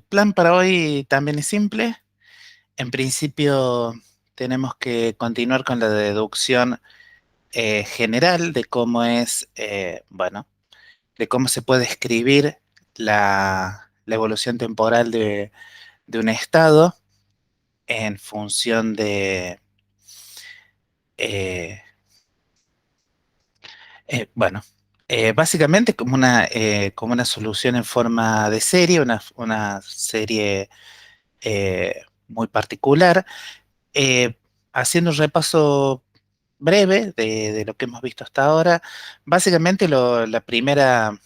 plan para hoy también es simple. En principio tenemos que continuar con la deducción general de cómo es, bueno, de cómo se puede escribir la evolución temporal de un estado en función de, eh, bueno, básicamente como una solución en forma de serie, una serie muy particular. Eh, Haciendo un repaso breve de lo que hemos visto hasta ahora, básicamente la primera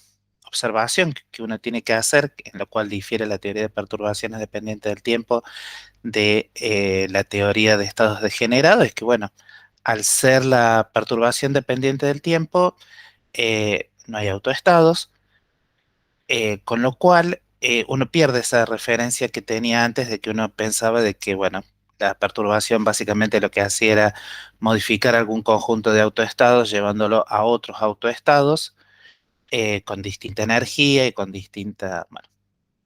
observación que uno tiene que hacer, en lo cual difiere la teoría de perturbaciones dependientes del tiempo de la teoría de estados degenerados, es que, bueno, al ser la perturbación dependiente del tiempo, no hay autoestados, con lo cual uno pierde esa referencia que tenía antes de que uno pensaba de que, bueno, la perturbación básicamente lo que hacía era modificar algún conjunto de autoestados llevándolo a otros autoestados con distinta energía y con bueno,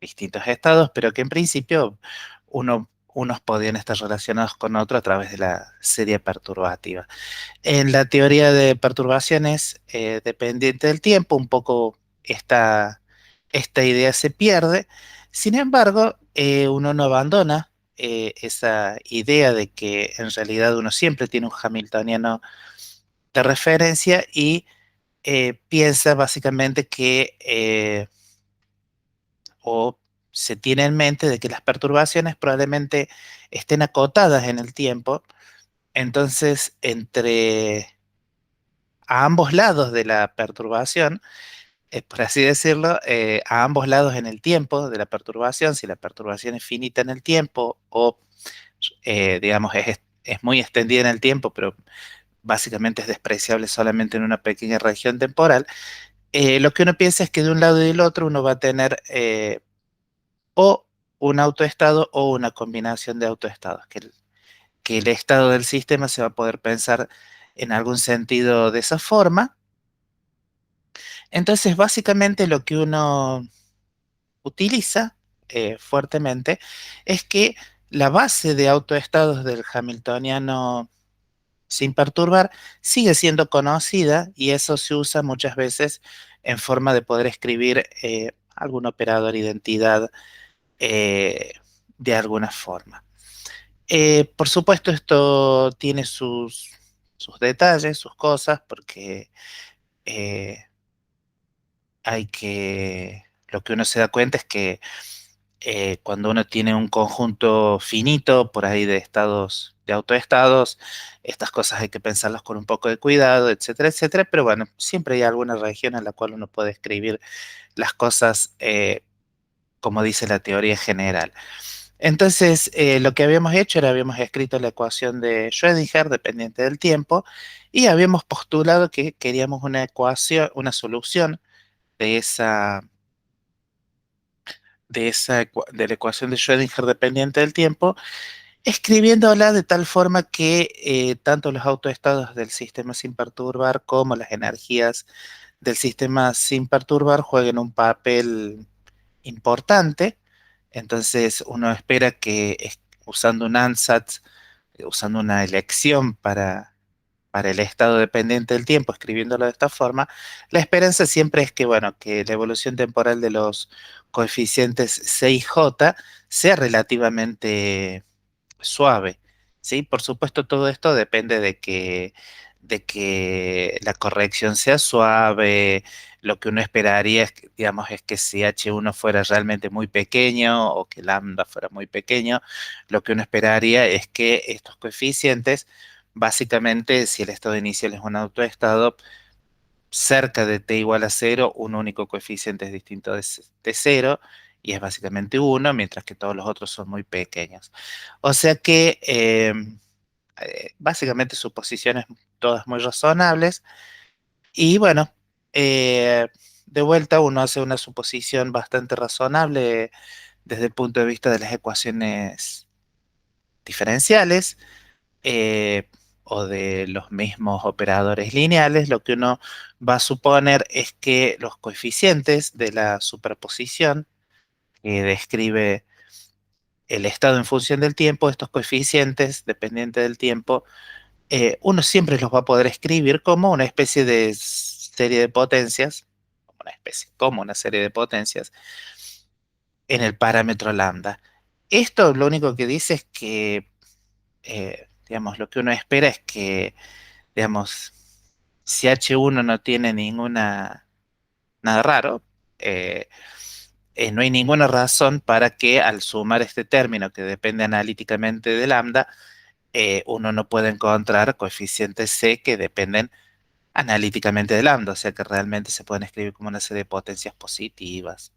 distintos estados, pero que en principio unos podían estar relacionados con otros a través de la serie perturbativa. En la teoría de perturbaciones dependiente del tiempo, un poco esta idea se pierde. Sin embargo, uno no abandona esa idea de que en realidad uno siempre tiene un hamiltoniano de referencia y piensa básicamente que, o se tiene en mente de que las perturbaciones probablemente estén acotadas en el tiempo. Entonces, a ambos lados de la perturbación, por así decirlo, a ambos lados en el tiempo de la perturbación, si la perturbación es finita en el tiempo o, digamos, es muy extendida en el tiempo, pero básicamente es despreciable solamente en una pequeña región temporal, lo que uno piensa es que de un lado y del otro uno va a tener o un autoestado o una combinación de autoestados, que el estado del sistema se va a poder pensar en algún sentido de esa forma. Entonces, básicamente lo que uno utiliza fuertemente es que la base de autoestados del hamiltoniano sin perturbar sigue siendo conocida y eso se usa muchas veces en forma de poder escribir algún operador identidad eh, de alguna forma. Por supuesto, esto tiene sus detalles, sus cosas, porque eh, lo que uno se da cuenta es que cuando uno tiene un conjunto finito por ahí de estados, de autoestados, estas cosas hay que pensarlas con un poco de cuidado, etcétera, etcétera, pero bueno, siempre hay alguna región en la cual uno puede escribir las cosas como dice la teoría general. Entonces, lo que habíamos hecho era habíamos escrito la ecuación de Schrödinger dependiente del tiempo y habíamos postulado que queríamos una ecuación, una solución de de la ecuación de Schrödinger dependiente del tiempo, escribiéndola de tal forma que tanto los autoestados del sistema sin perturbar como las energías del sistema sin perturbar jueguen un papel importante. Entonces uno espera que usando un ansatz, usando una elección para el estado dependiente del tiempo, escribiéndolo de esta forma, la esperanza siempre es que, bueno, que la evolución temporal de los coeficientes C y J sea relativamente suave, ¿sí? Por supuesto, todo esto depende de que la corrección sea suave. Lo que uno esperaría es, digamos, es que si H1 fuera realmente muy pequeño o que lambda fuera muy pequeño, lo que uno esperaría es que estos coeficientes, básicamente, si el estado inicial es un autoestado, cerca de t igual a cero, un único coeficiente es distinto de cero, y es básicamente uno, mientras que todos los otros son muy pequeños. O sea que básicamente suposiciones todas muy razonables, y bueno, eh, de vuelta uno hace una suposición bastante razonable desde el punto de vista de las ecuaciones diferenciales o de los mismos operadores lineales. Lo que uno va a suponer es que los coeficientes de la superposición que describe el estado en función del tiempo, estos coeficientes dependientes del tiempo, uno siempre los va a poder escribir como una especie de serie de potencias, como una serie de potencias en el parámetro lambda. Esto lo único que dice es que, digamos, lo que uno espera es que, digamos, si H1 no tiene nada raro, eh, no hay ninguna razón para que al sumar este término que depende analíticamente de lambda, uno no pueda encontrar coeficientes C que dependen analíticamente de lambda, o sea que realmente se pueden escribir como una serie de potencias positivas.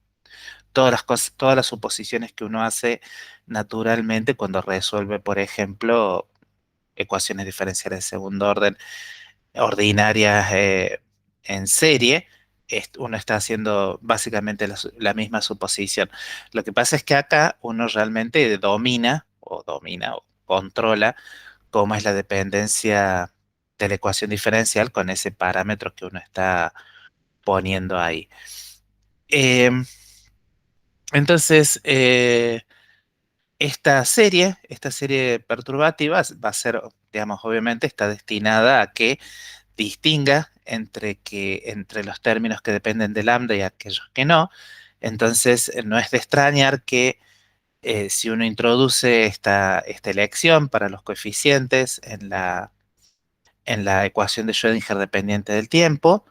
Todas las cosas, todas las suposiciones que uno hace naturalmente cuando resuelve, por ejemplo, ecuaciones diferenciales de segundo orden ordinarias en serie, uno está haciendo básicamente la misma suposición. Lo que pasa es que acá uno realmente domina o controla cómo es la dependencia de la ecuación diferencial con ese parámetro que uno está poniendo ahí. Em, entonces, esta serie perturbativa va a ser, digamos, obviamente está destinada a que distinga entre los términos que dependen de lambda y aquellos que no. Entonces, no es de extrañar que si uno introduce esta elección para los coeficientes en la ecuación de Schrödinger dependiente del tiempo,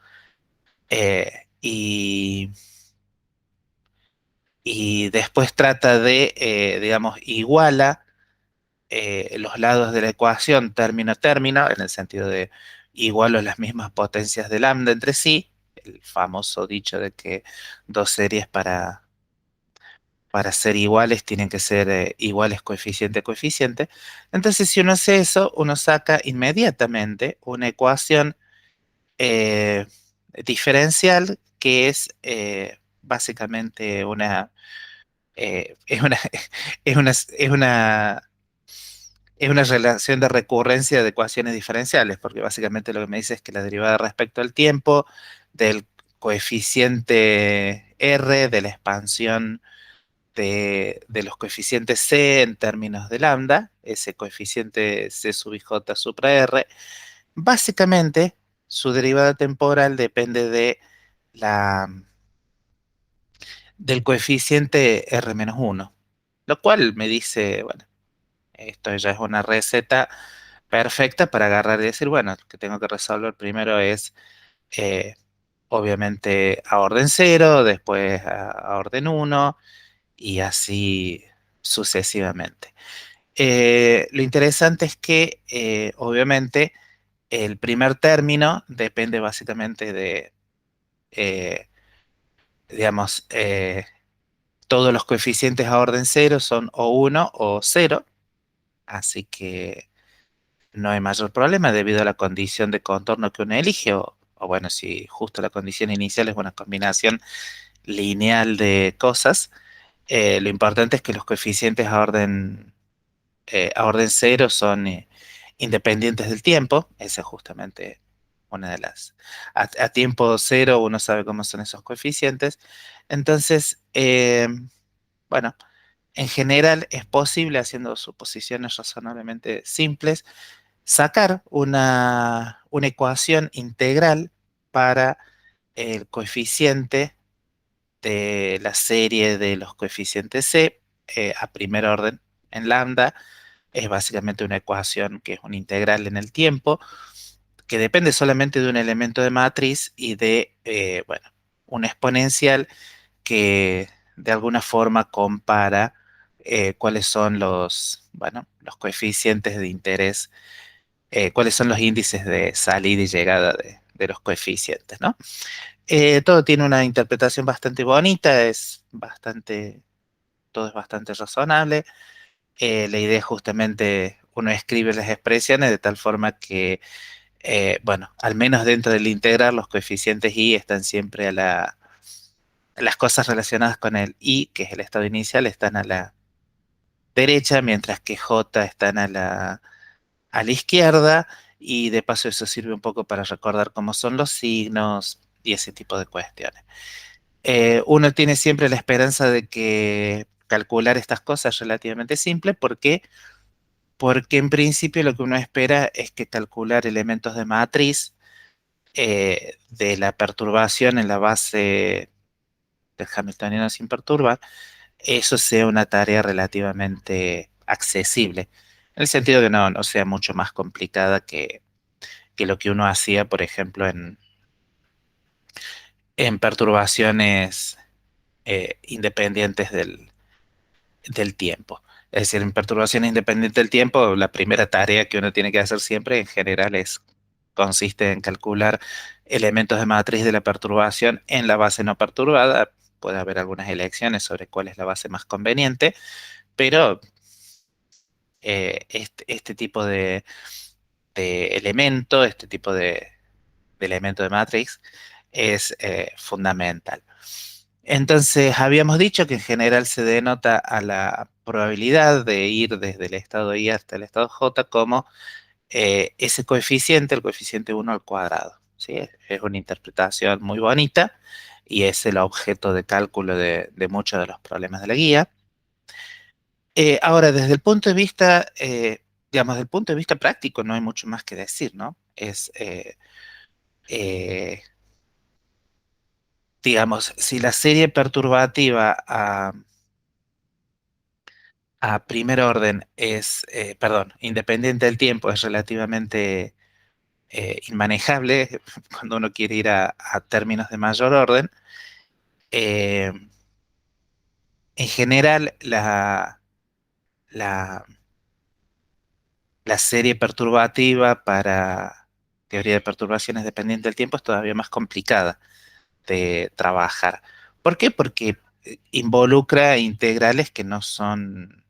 y después trata de, digamos, iguala los lados de la ecuación término a término, en el sentido de igualo las mismas potencias de lambda entre sí, el famoso dicho de que dos series para ser iguales tienen que ser iguales coeficiente a coeficiente. Entonces, si uno hace eso, uno saca inmediatamente una ecuación eh, diferencial que es básicamente es una, es una relación de recurrencia de ecuaciones diferenciales, porque básicamente lo que me dice es que la derivada respecto al tiempo del coeficiente R de la expansión de los coeficientes C en términos de lambda, ese coeficiente C sub i j supra R, básicamente su derivada temporal depende la, del coeficiente R menos 1, lo cual me dice, bueno, esto ya es una receta perfecta para agarrar y decir, bueno, lo que tengo que resolver primero es, eh, obviamente, a orden cero, después a orden uno y así sucesivamente. Lo interesante es que, obviamente, el primer término depende básicamente de, eh, digamos, todos los coeficientes a orden cero son o uno o cero, así que no hay mayor problema debido a la condición de contorno que uno elige, o bueno, si justo la condición inicial es una combinación lineal de cosas, lo importante es que los coeficientes a orden cero son independientes del tiempo, esa es justamente una de las... A tiempo cero uno sabe cómo son esos coeficientes, entonces, bueno, en general es posible, haciendo suposiciones razonablemente simples, sacar una ecuación integral para el coeficiente de la serie de los coeficientes C a primer orden en lambda. Es básicamente una ecuación que es una integral en el tiempo, que depende solamente de un elemento de matriz y de, bueno, una exponencial que de alguna forma compara cuáles son bueno, los coeficientes de interés, cuáles son los índices de salida y llegada de los coeficientes, ¿no? Todo tiene una interpretación bastante bonita, todo es bastante razonable. La idea es justamente uno escribe las expresiones de tal forma que, bueno, al menos dentro del integral, los coeficientes i están siempre las cosas relacionadas con el i, que es el estado inicial, están a la derecha, mientras que j están a la izquierda, y de paso eso sirve un poco para recordar cómo son los signos y ese tipo de cuestiones. Uno tiene siempre la esperanza de que calcular estas cosas es relativamente simple. ¿Por qué? Porque en principio lo que uno espera es que calcular elementos de matriz de la perturbación en la base del hamiltoniano sin perturbar, eso sea una tarea relativamente accesible, en el sentido que no sea mucho más complicada que lo que uno hacía, por ejemplo, en perturbaciones independientes del tiempo. Es decir, en perturbaciones independientes del tiempo, la primera tarea que uno tiene que hacer siempre en general consiste en calcular elementos de matriz de la perturbación en la base no perturbada. Puede haber algunas elecciones sobre cuál es la base más conveniente, pero este tipo de elemento, este tipo de elemento de matrix es fundamental. Entonces, habíamos dicho que en general se denota a la probabilidad de ir desde el estado I hasta el estado J como ese coeficiente, el coeficiente 1 al cuadrado. ¿Sí? Es una interpretación muy bonita y es el objeto de cálculo de muchos de los problemas de la guía. Ahora, desde el punto de vista, digamos, desde el punto de vista práctico, no hay mucho más que decir, ¿no? Eh, digamos, si la serie perturbativa a primer orden perdón, independiente del tiempo, es relativamente inmanejable cuando uno quiere ir a términos de mayor orden. eh, en general, la, la serie perturbativa para teoría de perturbaciones dependiente del tiempo es todavía más complicada de trabajar. ¿Por qué? Porque involucra integrales que no son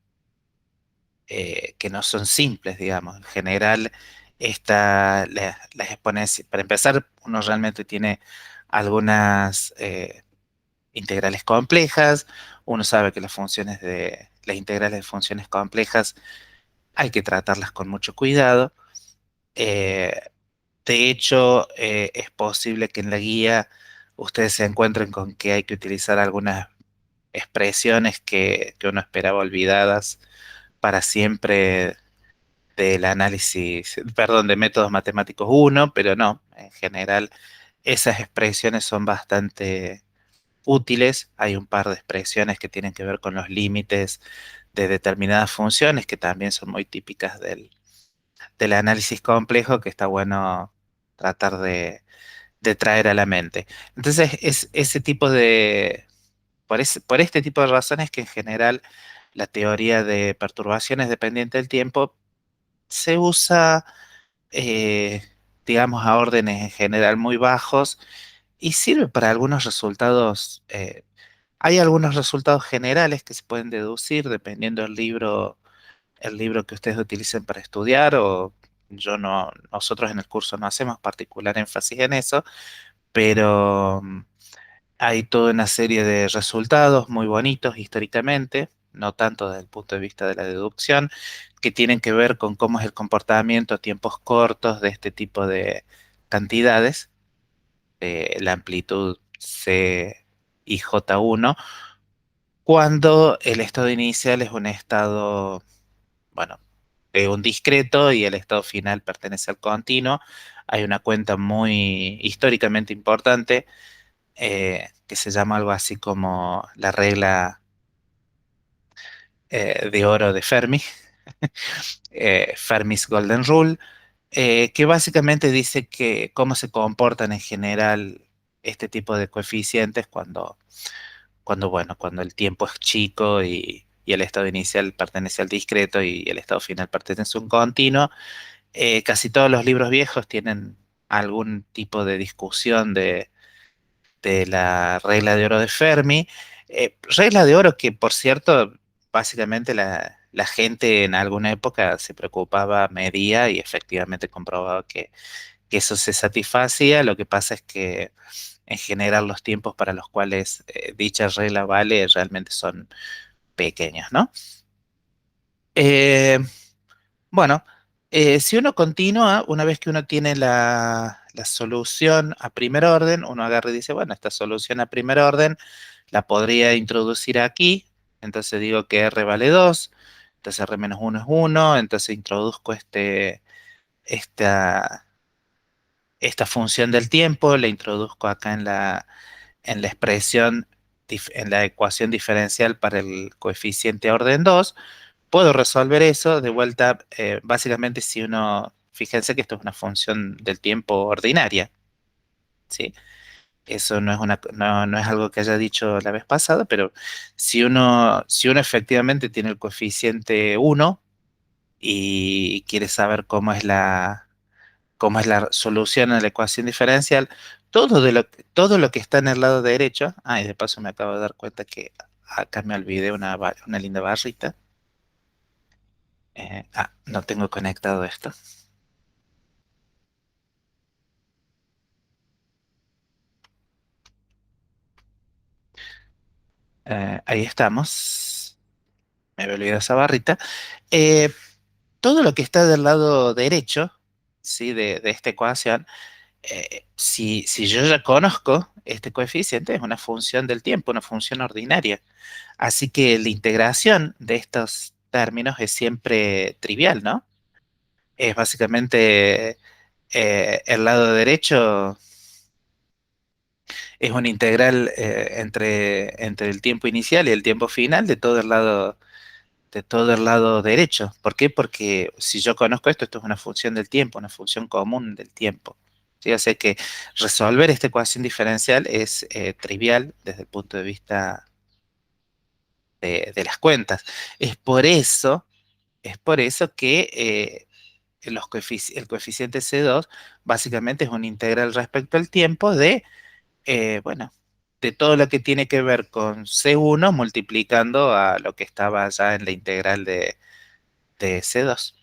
simples, digamos. En general, las exponencias, para empezar, uno realmente tiene algunas integrales complejas. Uno sabe que las integrales de funciones complejas hay que tratarlas con mucho cuidado. Eh, de hecho, es posible que en la guía ustedes se encuentren con que hay que utilizar algunas expresiones que uno esperaba olvidadas para siempre del análisis, perdón, de métodos matemáticos uno, pero no, en general esas expresiones son bastante útiles. Hay un par de expresiones que tienen que ver con los límites de determinadas funciones que también son muy típicas del análisis complejo que está bueno tratar de traer a la mente. Entonces, es ese tipo por este tipo de razones que en general la teoría de perturbaciones dependiente del tiempo se usa, eh, digamos, a órdenes en general muy bajos y sirve para algunos resultados. Hay algunos resultados generales que se pueden deducir dependiendo el libro que ustedes utilicen para estudiar, o nosotros en el curso no hacemos particular énfasis en eso, pero hay toda una serie de resultados muy bonitos históricamente, no tanto desde el punto de vista de la deducción, que tienen que ver con cómo es el comportamiento a tiempos cortos de este tipo de cantidades, la amplitud C y J1, cuando el estado inicial es un estado, bueno, un discreto y el estado final pertenece al continuo. Hay una cuenta muy históricamente importante que se llama algo así como la regla de oro de Fermi, Fermi's Golden Rule, que básicamente dice que cómo se comportan en general este tipo de coeficientes cuando el tiempo es chico y el estado inicial pertenece al discreto y el estado final pertenece a un continuo. Casi todos los libros viejos tienen algún tipo de discusión de la regla de oro de Fermi. Regla de oro que, por cierto, básicamente la gente en alguna época se preocupaba, medía y efectivamente comprobaba que eso se satisfacía. Lo que pasa es que en general los tiempos para los cuales dicha regla vale realmente son pequeños, ¿no? Eh, bueno. Si uno continúa, una vez que uno tiene la solución a primer orden, uno agarra y dice, bueno, esta solución a primer orden la podría introducir aquí, entonces digo que R vale 2, entonces R menos 1 es 1, entonces introduzco esta, esta función del tiempo, la introduzco acá en la expresión, en la ecuación diferencial para el coeficiente orden 2. Puedo resolver eso de vuelta, básicamente si uno, fíjense que esto es una función del tiempo ordinaria, ¿sí? Eso no es no es algo que haya dicho la vez pasada, pero si uno efectivamente tiene el coeficiente 1 y quiere saber cómo es la solución a la ecuación diferencial, todo lo que está en el lado derecho, y de paso me acabo de dar cuenta que acá me olvidé una linda barrita. No tengo conectado esto. Ahí estamos. Me había olvidado esa barrita. Eh, Todo lo que está del lado derecho, ¿sí? De esta ecuación, si yo ya conozco este coeficiente, es una función del tiempo, una función ordinaria. Así que la integración de estos términos es siempre trivial, ¿no? Es básicamente el lado derecho es una integral entre el tiempo inicial y el tiempo final de todo el lado derecho. ¿Por qué? Porque si yo conozco esto, esto es una función del tiempo, una función común del tiempo. ¿Sí? O sea que resolver esta ecuación diferencial es trivial desde el punto de vista de las cuentas. Es por eso, es por eso que el coeficiente C2 básicamente es una integral respecto al tiempo bueno, de todo lo que tiene que ver con C1 multiplicando a lo que estaba ya en la integral de C2.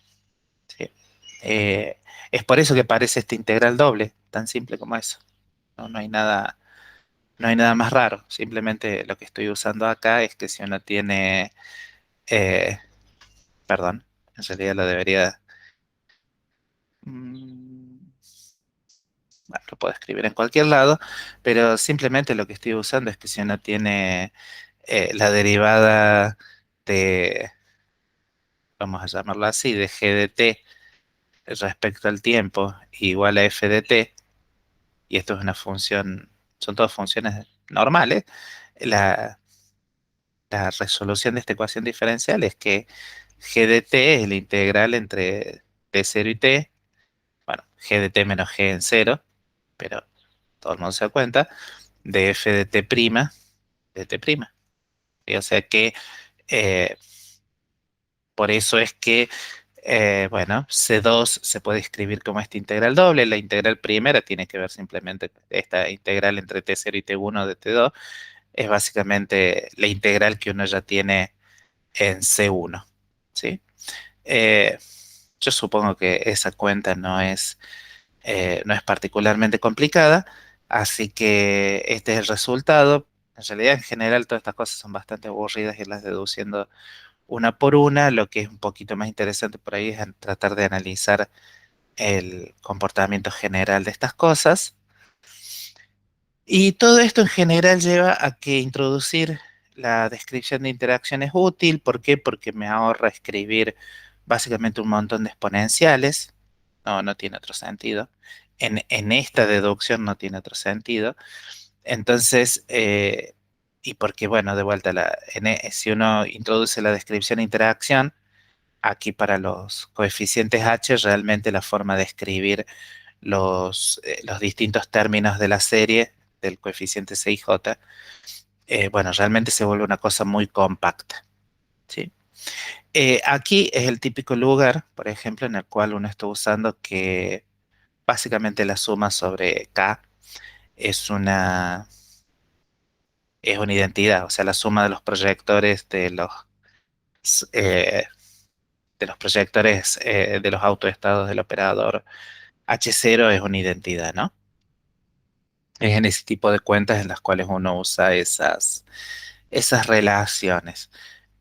¿Sí? Eh, es por eso que parece esta integral doble, tan simple como eso. No, no hay nada más raro. Simplemente lo que estoy usando acá es que si uno tiene, eh, perdón, en realidad lo debería, mm, bueno, lo puedo escribir en cualquier lado, pero simplemente lo que estoy usando es que si uno tiene la derivada de, vamos a llamarlo así, de g de t respecto al tiempo igual a f de t, y esto es una función, son todas funciones normales, la, la resolución de esta ecuación diferencial es que g de t es la integral entre t0 y t, bueno, g de t menos g en cero, pero todo el mundo se da cuenta, de f de t prima, de t prima. ¿Sí? O sea que eh, por eso es que, bueno, C2 se puede escribir como esta integral doble. La integral primera tiene que ver simplemente esta integral entre T0 y T1 de T2. Es básicamente la integral que uno ya tiene en C1. ¿Sí? Eh, yo supongo que esa cuenta no es particularmente complicada, así que este es el resultado. En realidad, en general, todas estas cosas son bastante aburridas irlas deduciendo una por una. Lo que es un poquito más interesante por ahí es tratar de analizar el comportamiento general de estas cosas. Y todo esto en general lleva a que introducir la descripción de interacción es útil. ¿Por qué? Porque me ahorra escribir básicamente un montón de exponenciales. No tiene otro sentido. En esta deducción no tiene otro sentido. Entonces, y porque, bueno, de vuelta, si uno introduce la descripción de interacción, aquí para los coeficientes h, realmente la forma de escribir los distintos términos de la serie del coeficiente c y j, bueno, realmente se vuelve una cosa muy compacta, ¿sí? Aquí es el típico lugar, por ejemplo, en el cual uno está usando que básicamente la suma sobre k es es una identidad, o sea, la suma de los proyectores eh, de los proyectores de los autoestados del operador H0 es una identidad, ¿no? Es en ese tipo de cuentas en las cuales uno usa esas relaciones.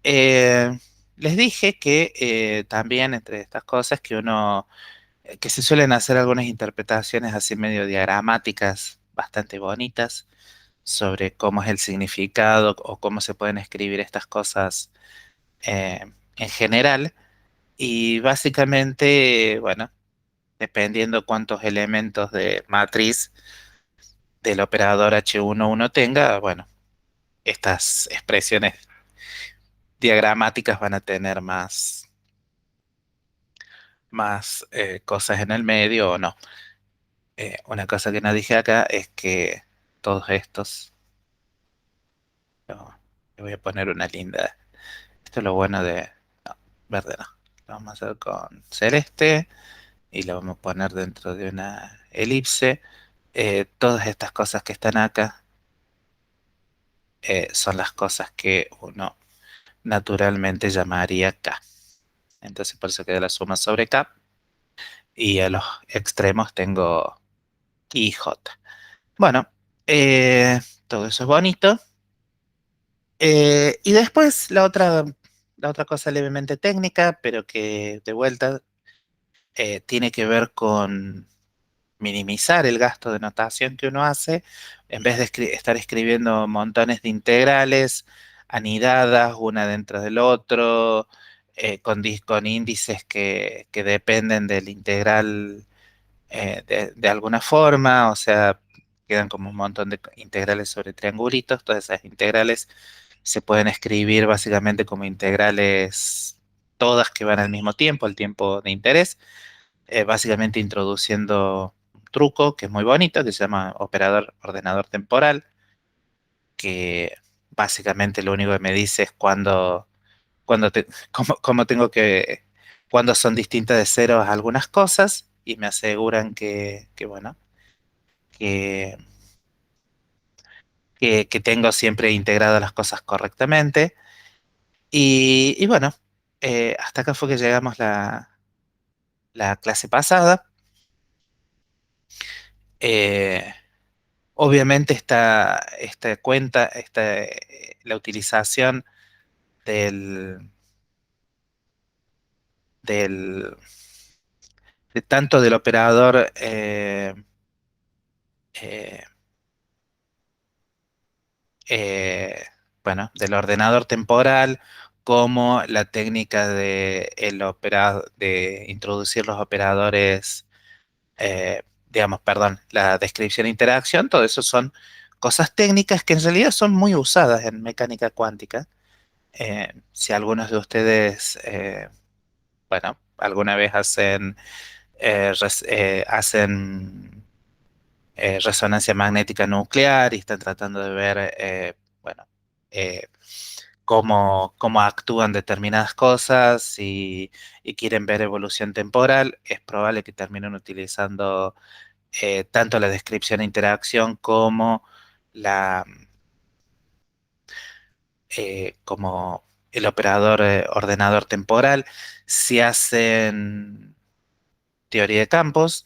Eh, les dije que también entre estas cosas que se suelen hacer algunas interpretaciones así medio diagramáticas bastante bonitas sobre cómo es el significado o cómo se pueden escribir estas cosas eh, en general. Y básicamente, bueno, dependiendo cuántos elementos de matriz del operador H1 uno tenga, bueno, estas expresiones diagramáticas van a tener más cosas en el medio o no. Una cosa que no dije acá es que todos estos, no, le voy a poner una linda. Esto es lo bueno de, no, verde no. Lo vamos a hacer con celeste y lo vamos a poner dentro de una elipse. Todas estas cosas que están acá son las cosas que uno naturalmente llamaría K. Entonces por eso queda la suma sobre K y a los extremos tengo I, J. Bueno, todo eso es bonito. Y después la otra cosa levemente técnica, pero que de vuelta tiene que ver con minimizar el gasto de notación que uno hace, en vez de estar escribiendo montones de integrales anidadas, una dentro del otro, con índices que dependen del integral de alguna forma, o sea, quedan como un montón de integrales sobre triangulitos, todas esas integrales se pueden escribir básicamente como integrales todas que van al mismo tiempo, el tiempo de interés, básicamente introduciendo un truco que es muy bonito, que se llama operador ordenador temporal, que básicamente lo único que me dice es cómo tengo cuándo son distintas de cero algunas cosas, y me aseguran bueno, que, que tengo siempre integradas las cosas correctamente. Y bueno, hasta acá fue que llegamos la clase pasada. Eh, Obviamente esta cuenta, la utilización del, del, de tanto del operador, eh, eh, bueno, del ordenador temporal, como la técnica de introducir los operadores, digamos, perdón, la descripción de interacción, todo eso son cosas técnicas que en realidad son muy usadas en mecánica cuántica. Si algunos de ustedes, bueno, alguna vez hacen resonancia magnética nuclear y están tratando de ver, bueno, eh, cómo actúan determinadas cosas y quieren ver evolución temporal, es probable que terminen utilizando tanto la descripción de interacción como la como el operador ordenador temporal. Si hacen teoría de campos,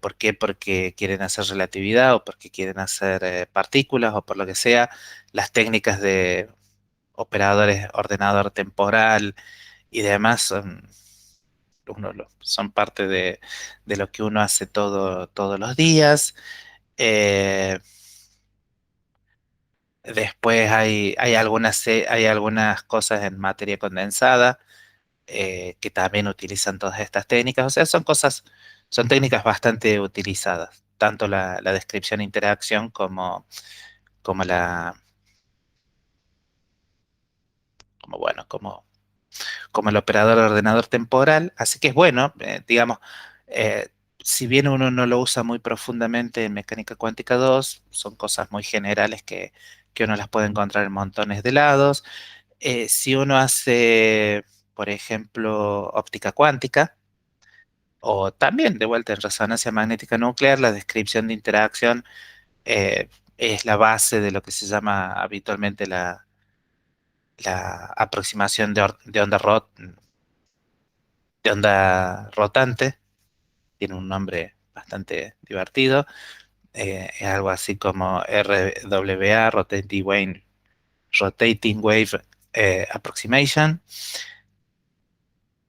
¿por qué? Porque quieren hacer relatividad o porque quieren hacer partículas o por lo que sea, las técnicas de operadores ordenador temporal y demás son parte de lo que uno hace todos los días. Eh, Después hay algunas cosas en materia condensada que también utilizan todas estas técnicas. O sea, son técnicas bastante utilizadas, tanto la descripción de interacción como como bueno, como el operador de ordenador temporal. Así que es bueno, digamos, eh, si bien uno no lo usa muy profundamente en mecánica cuántica 2, son cosas muy generales que uno las puede encontrar en montones de lados. Si uno hace, por ejemplo, óptica cuántica, o también de vuelta en resonancia magnética nuclear, la descripción de interacción es la base de lo que se llama habitualmente la aproximación de onda rotante. Tiene un nombre bastante divertido. Es algo así como RWA, Rotating Wave approximation,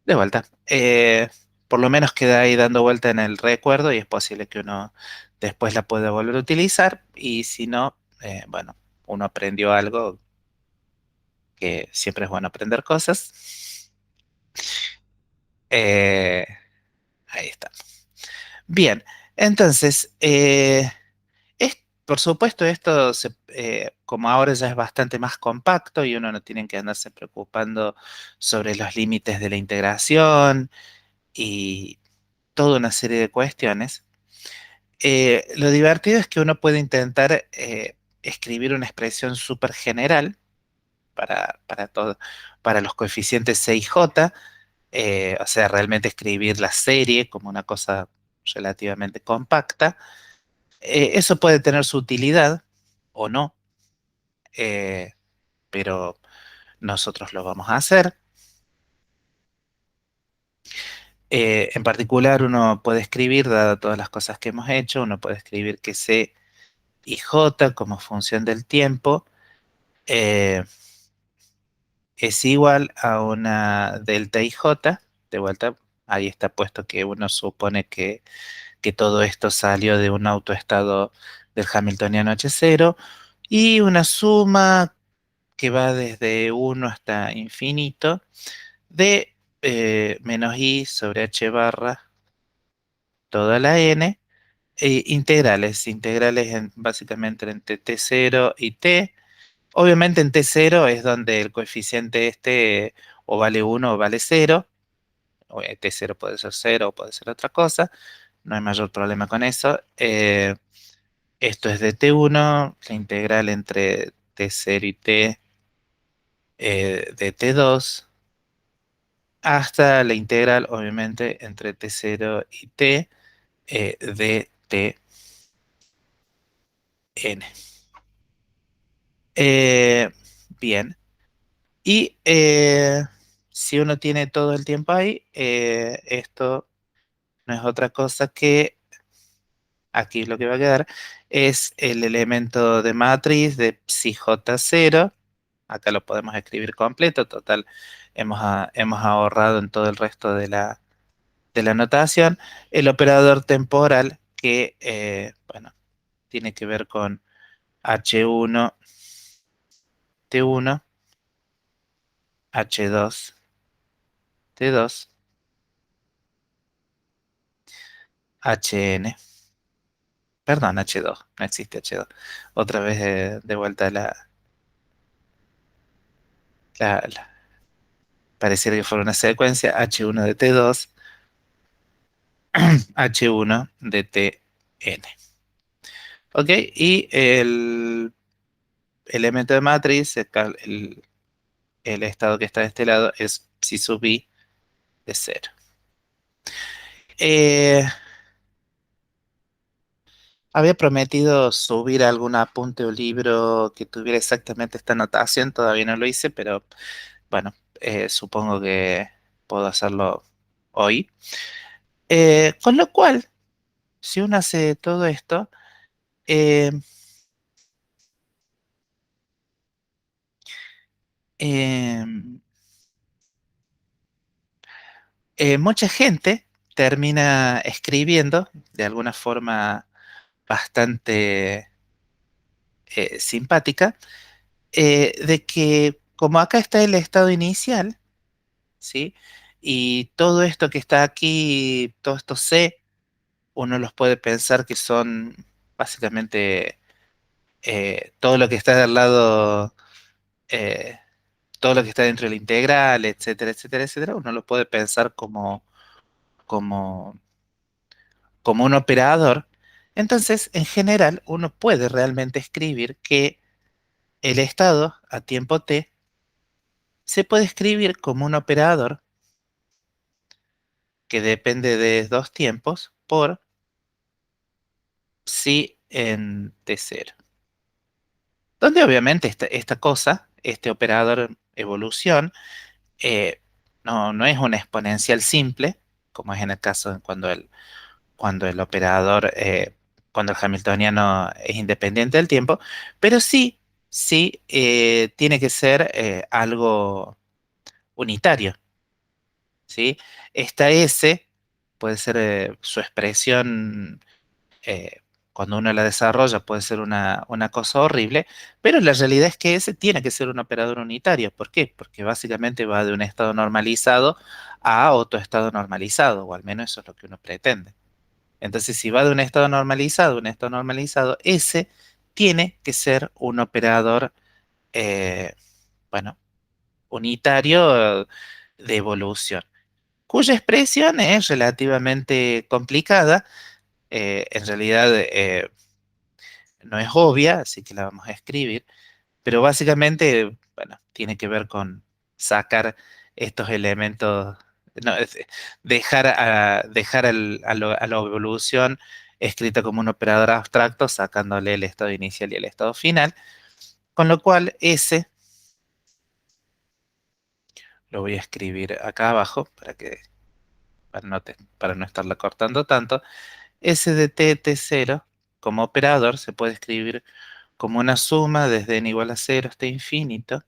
de vuelta. Por lo menos queda ahí dando vuelta en el recuerdo y es posible que uno después la pueda volver a utilizar y si no, bueno, uno aprendió algo, que siempre es bueno aprender cosas. Eh, Ahí está. Bien, entonces, por supuesto, esto, como ahora ya es bastante más compacto y uno no tiene que andarse preocupando sobre los límites de la integración y toda una serie de cuestiones. Lo divertido es que uno puede intentar escribir una expresión súper general para todo, para los coeficientes C y J, o sea, realmente escribir la serie como una cosa relativamente compacta. Eso puede tener su utilidad o no, eh, pero nosotros lo vamos a hacer. En particular, uno puede escribir, dado todas las cosas que hemos hecho, uno puede escribir que C y J como función del tiempo eh, es igual a una delta IJ. De vuelta, ahí está puesto que uno supone que todo esto salió de un autoestado del Hamiltoniano H0 y una suma que va desde 1 hasta infinito de menos i sobre h barra toda la n, integrales básicamente entre t0 y t. Obviamente en t0 es donde el coeficiente este o vale 1 o vale 0, o t0 puede ser 0 o puede ser otra cosa, no hay mayor problema con eso. Esto es de t1, la integral entre t0 y t de t2, hasta la integral, obviamente, entre t0 y t de tn. Eh, Bien, y si uno tiene todo el tiempo ahí, esto no es otra cosa que, aquí lo que va a quedar, es el elemento de matriz de psi j0. Acá lo podemos escribir completo, total, hemos ahorrado en todo el resto de la notación. El operador temporal que, bueno, tiene que ver con H1, T1, H2, T2, HN. Perdón, H2, no existe H2. Otra vez de vuelta la- pareciera que fuera una secuencia, H1 de T2, H1 de TN. ¿Ok? Y el elemento de matriz, el estado que está de este lado, es psi sub i de 0. Eh, Había prometido subir algún apunte o libro que tuviera exactamente esta notación, todavía no lo hice, pero bueno, supongo que puedo hacerlo hoy. Con lo cual, si uno hace todo esto, eh, eh, mucha gente termina escribiendo de alguna forma bastante simpática, de que como acá está el estado inicial, ¿sí? Y todo esto que está aquí, todos estos C, uno los puede pensar que son básicamente todo lo que está del lado, eh, todo lo que está dentro de la integral, etcétera, etcétera, etcétera, uno lo puede pensar como, como un operador. Entonces, en general, uno puede realmente escribir que el estado a tiempo t se puede escribir como un operador que depende de dos tiempos por psi en t0. Donde obviamente esta cosa, este operador evolución, eh, no es una exponencial simple, como es en el caso de cuando el operador, cuando el hamiltoniano es independiente del tiempo, pero sí sí tiene que ser algo unitario, ¿sí? Esta S puede ser su expresión, eh, cuando uno la desarrolla, puede ser una cosa horrible, pero la realidad es que S tiene que ser un operador unitario. ¿Por qué? Porque básicamente va de un estado normalizado a otro estado normalizado, o al menos eso es lo que uno pretende. Entonces, si va de un estado normalizado a un estado normalizado, S tiene que ser un operador, eh, bueno, unitario de evolución, cuya expresión es relativamente complicada. En realidad no es obvia, así que la vamos a escribir, pero básicamente, bueno, tiene que ver con sacar estos elementos, no, dejar a la evolución escrita como un operador abstracto, sacándole el estado inicial y el estado final, con lo cual S, lo voy a escribir acá abajo para no estarla cortando tanto. S de t0 como operador se puede escribir como una suma desde n igual a 0 hasta infinito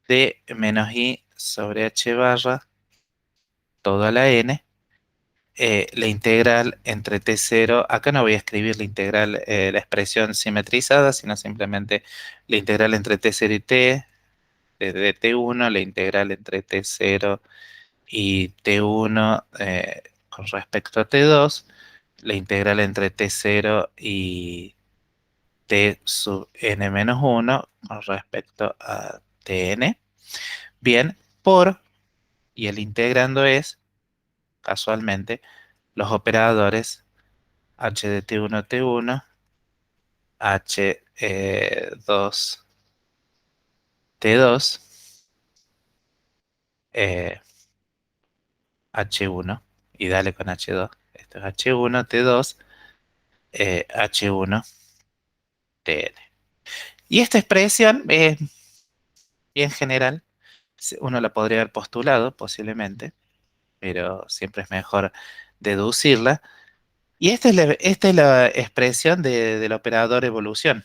de menos i sobre h barra todo a la n, la integral entre t0, acá no voy a escribir la integral, la expresión simetrizada, sino simplemente la integral entre t0 y t, de t1, la integral entre t0 y t1 con respecto a t2, la integral entre t0 y t sub n menos 1 con respecto a tn. Bien, y el integrando es, casualmente, los operadores h de t1, t1, h2, t2, eh, h1, y dale con h2. Esto es h1, t2, h1, tn. Y esta expresión es bien general. Uno la podría haber postulado posiblemente, pero siempre es mejor deducirla. Y esta es la expresión del operador evolución.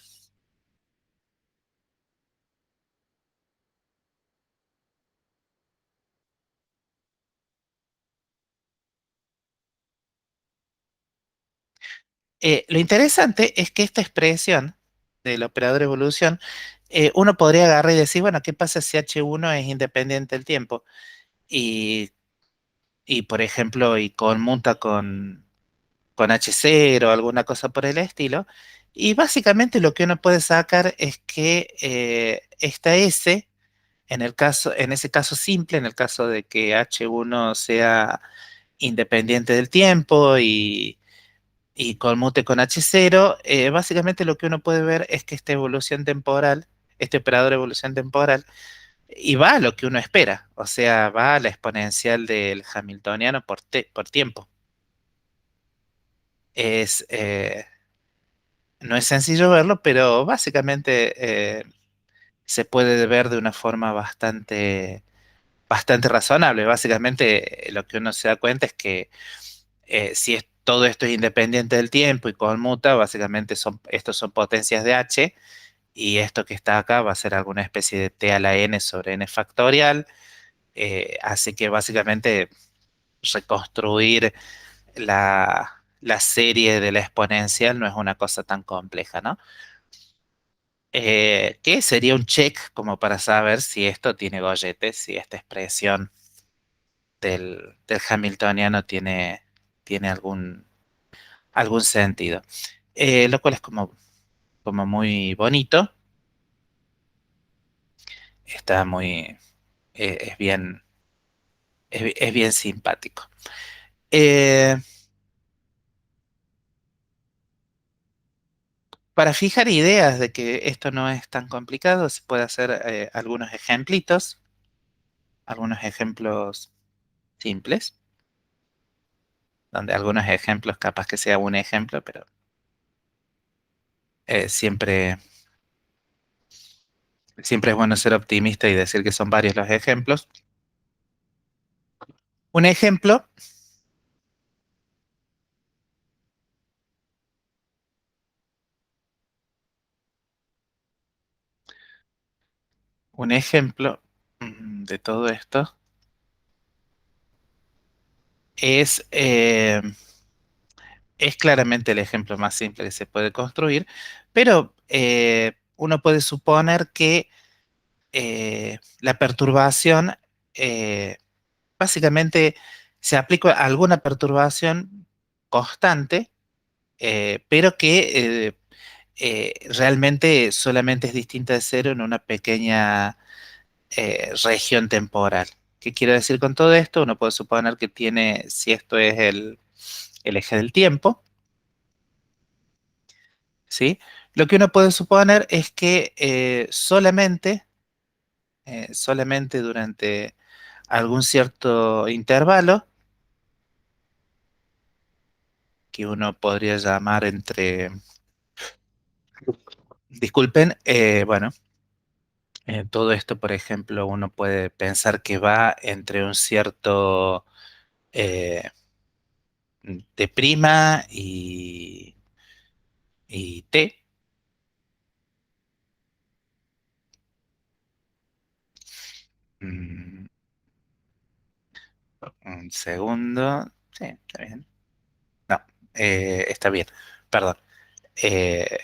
Lo interesante es que esta expresión del operador evolución, uno podría agarrar y decir, bueno, ¿qué pasa si H1 es independiente del tiempo? Y, y por ejemplo, y conmuta con H0 o alguna cosa por el estilo. Y básicamente lo que uno puede sacar es que esta S, en ese caso simple, en el caso de que H1 sea independiente del tiempo y conmute con H0, básicamente lo que uno puede ver es que esta evolución temporal, este operador de evolución temporal, y va a lo que uno espera, o sea, va a la exponencial del Hamiltoniano por tiempo. Es, no es sencillo verlo, pero básicamente se puede ver de una forma bastante razonable. Básicamente lo que uno se da cuenta es que si todo esto es independiente del tiempo y conmuta, básicamente estos son potencias de h, y esto que está acá va a ser alguna especie de t a la n sobre n factorial. Así que básicamente reconstruir la serie de la exponencial no es una cosa tan compleja, ¿no? Que sería un check como para saber si esto tiene golletes, si esta expresión del Hamiltoniano tiene algún sentido. Lo cual es como muy bonito, está es bien, es bien simpático. Eh, para fijar ideas de que esto no es tan complicado, se puede hacer algunos ejemplos simples, donde algunos ejemplos capaz que sea un ejemplo, pero siempre, siempre es bueno ser optimista y decir que son varios los ejemplos. Un ejemplo, Un ejemplo de todo esto es, es claramente el ejemplo más simple que se puede construir, pero uno puede suponer que la perturbación básicamente se aplica a alguna perturbación constante, pero que realmente solamente es distinta de cero en una pequeña región temporal. ¿Qué quiero decir con todo esto? Uno puede suponer que tiene, si esto es el eje del tiempo, ¿sí? Lo que uno puede suponer es que solamente durante algún cierto intervalo, que uno podría llamar entre, disculpen, bueno, todo esto, por ejemplo, uno puede pensar que va entre un cierto eh, T' y T. Mm, un segundo. Sí, está bien. No, está bien. Perdón. Eh,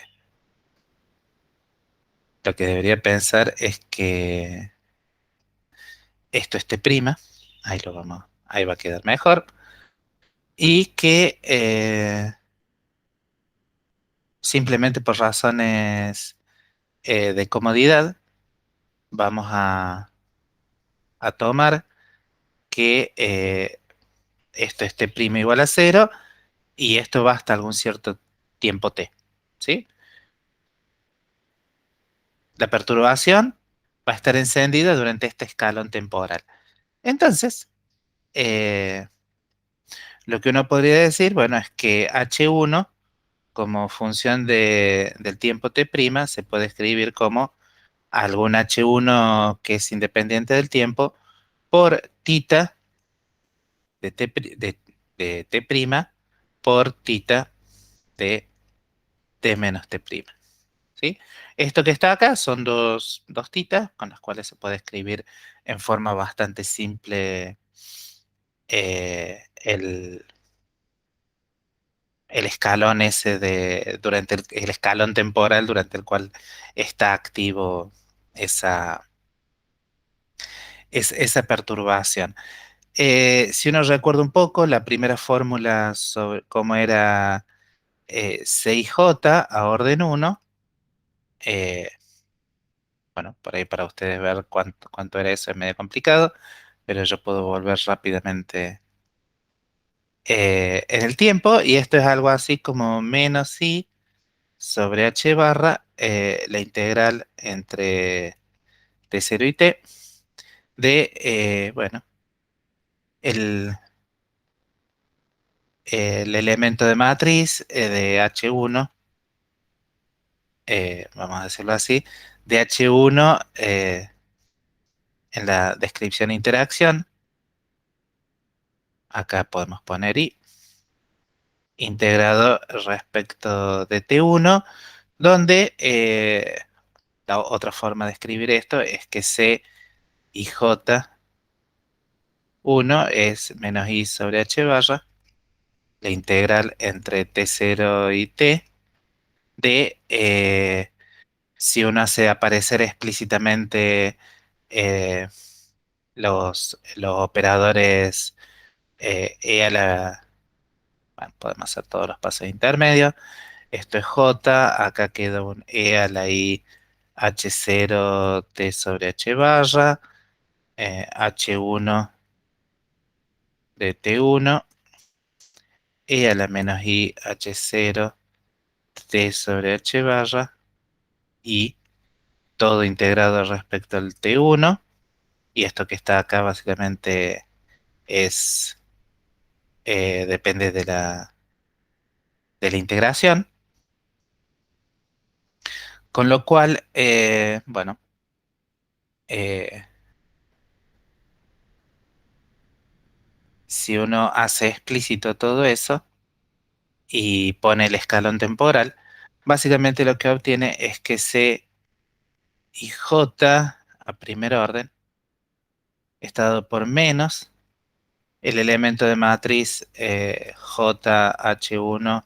lo que debería pensar es que esto es T'. Ahí lo vamos. Ahí va a quedar mejor. Y que simplemente por razones de comodidad vamos a tomar que esto es T' igual a cero y esto va hasta algún cierto tiempo T. ¿Sí? La perturbación va a estar encendida durante este escalón temporal. Entonces, eh, lo que uno podría decir, bueno, es que H1 como función del tiempo T' se puede escribir como algún H1 que es independiente del tiempo por tita de de T' por tita de T menos T'. ¿Sí? Esto que está acá son dos titas con las cuales se puede escribir en forma bastante simple el escalón ese durante el escalón temporal durante el cual está activo esa, esa perturbación. Si uno recuerda un poco, la primera fórmula sobre cómo era CIJ a orden uno, eh, bueno, por ahí para ustedes ver cuánto era eso es medio complicado, pero yo puedo volver rápidamente en el tiempo, y esto es algo así como menos i sobre h barra la integral entre t0 y t de, bueno, el, el elemento de matriz de H1, vamos a decirlo así, de H1 en la descripción de interacción, acá podemos poner i, integrado respecto de T1, donde la otra forma de escribir esto es que C y J1 es menos I sobre H barra, la integral entre T0 y T, de si uno hace aparecer explícitamente eh, los operadores E a la... Bueno, podemos hacer todos los pasos intermedios. Esto es J, acá queda un E a la I H0 T sobre H barra, H1 de T1, E a la menos I H0 T sobre H barra, y todo integrado respecto al T1, y esto que está acá básicamente es, depende de la integración, con lo cual, bueno, eh, si uno hace explícito todo eso y pone el escalón temporal, básicamente lo que obtiene es que C y J a primer orden está dado por menos el elemento de matriz JH1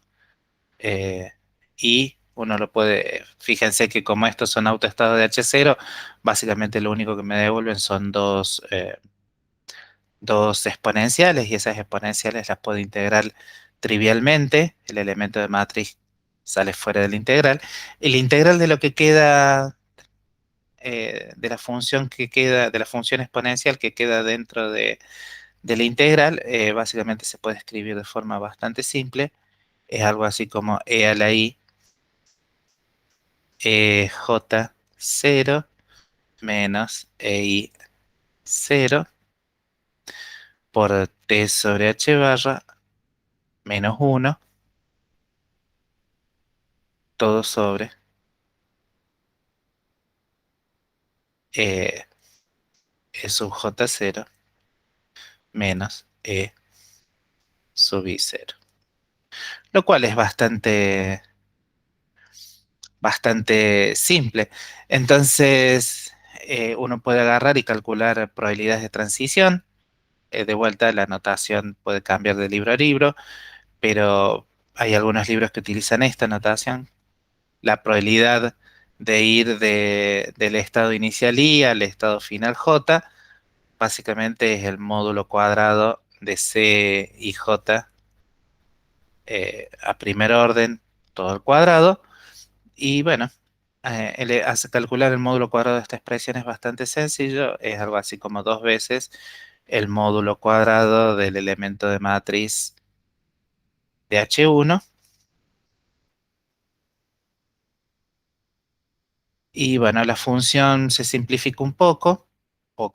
y uno lo puede, fíjense que como estos son autoestados de H0, básicamente lo único que me devuelven son dos exponenciales y esas exponenciales las puedo integrar trivialmente, el elemento de matriz sale fuera del integral, el integral de lo que queda, de la función que queda, de la función exponencial que queda dentro de la integral, básicamente se puede escribir de forma bastante simple, es algo así como e a la i j0 menos ei 0 por t sobre h barra menos 1 todo sobre e, e sub j0 menos e sub i0. Lo cual es bastante simple. Entonces, uno puede agarrar y calcular probabilidades de transición. De vuelta, la notación puede cambiar de libro a libro, pero hay algunos libros que utilizan esta notación. La probabilidad de ir del estado inicial I al estado final J, básicamente es el módulo cuadrado de C y J a primer orden, todo al cuadrado. Y bueno, hace calcular el módulo cuadrado de esta expresión es bastante sencillo, es algo así como dos veces el módulo cuadrado del elemento de matriz de H1. Y bueno, la función se simplifica un poco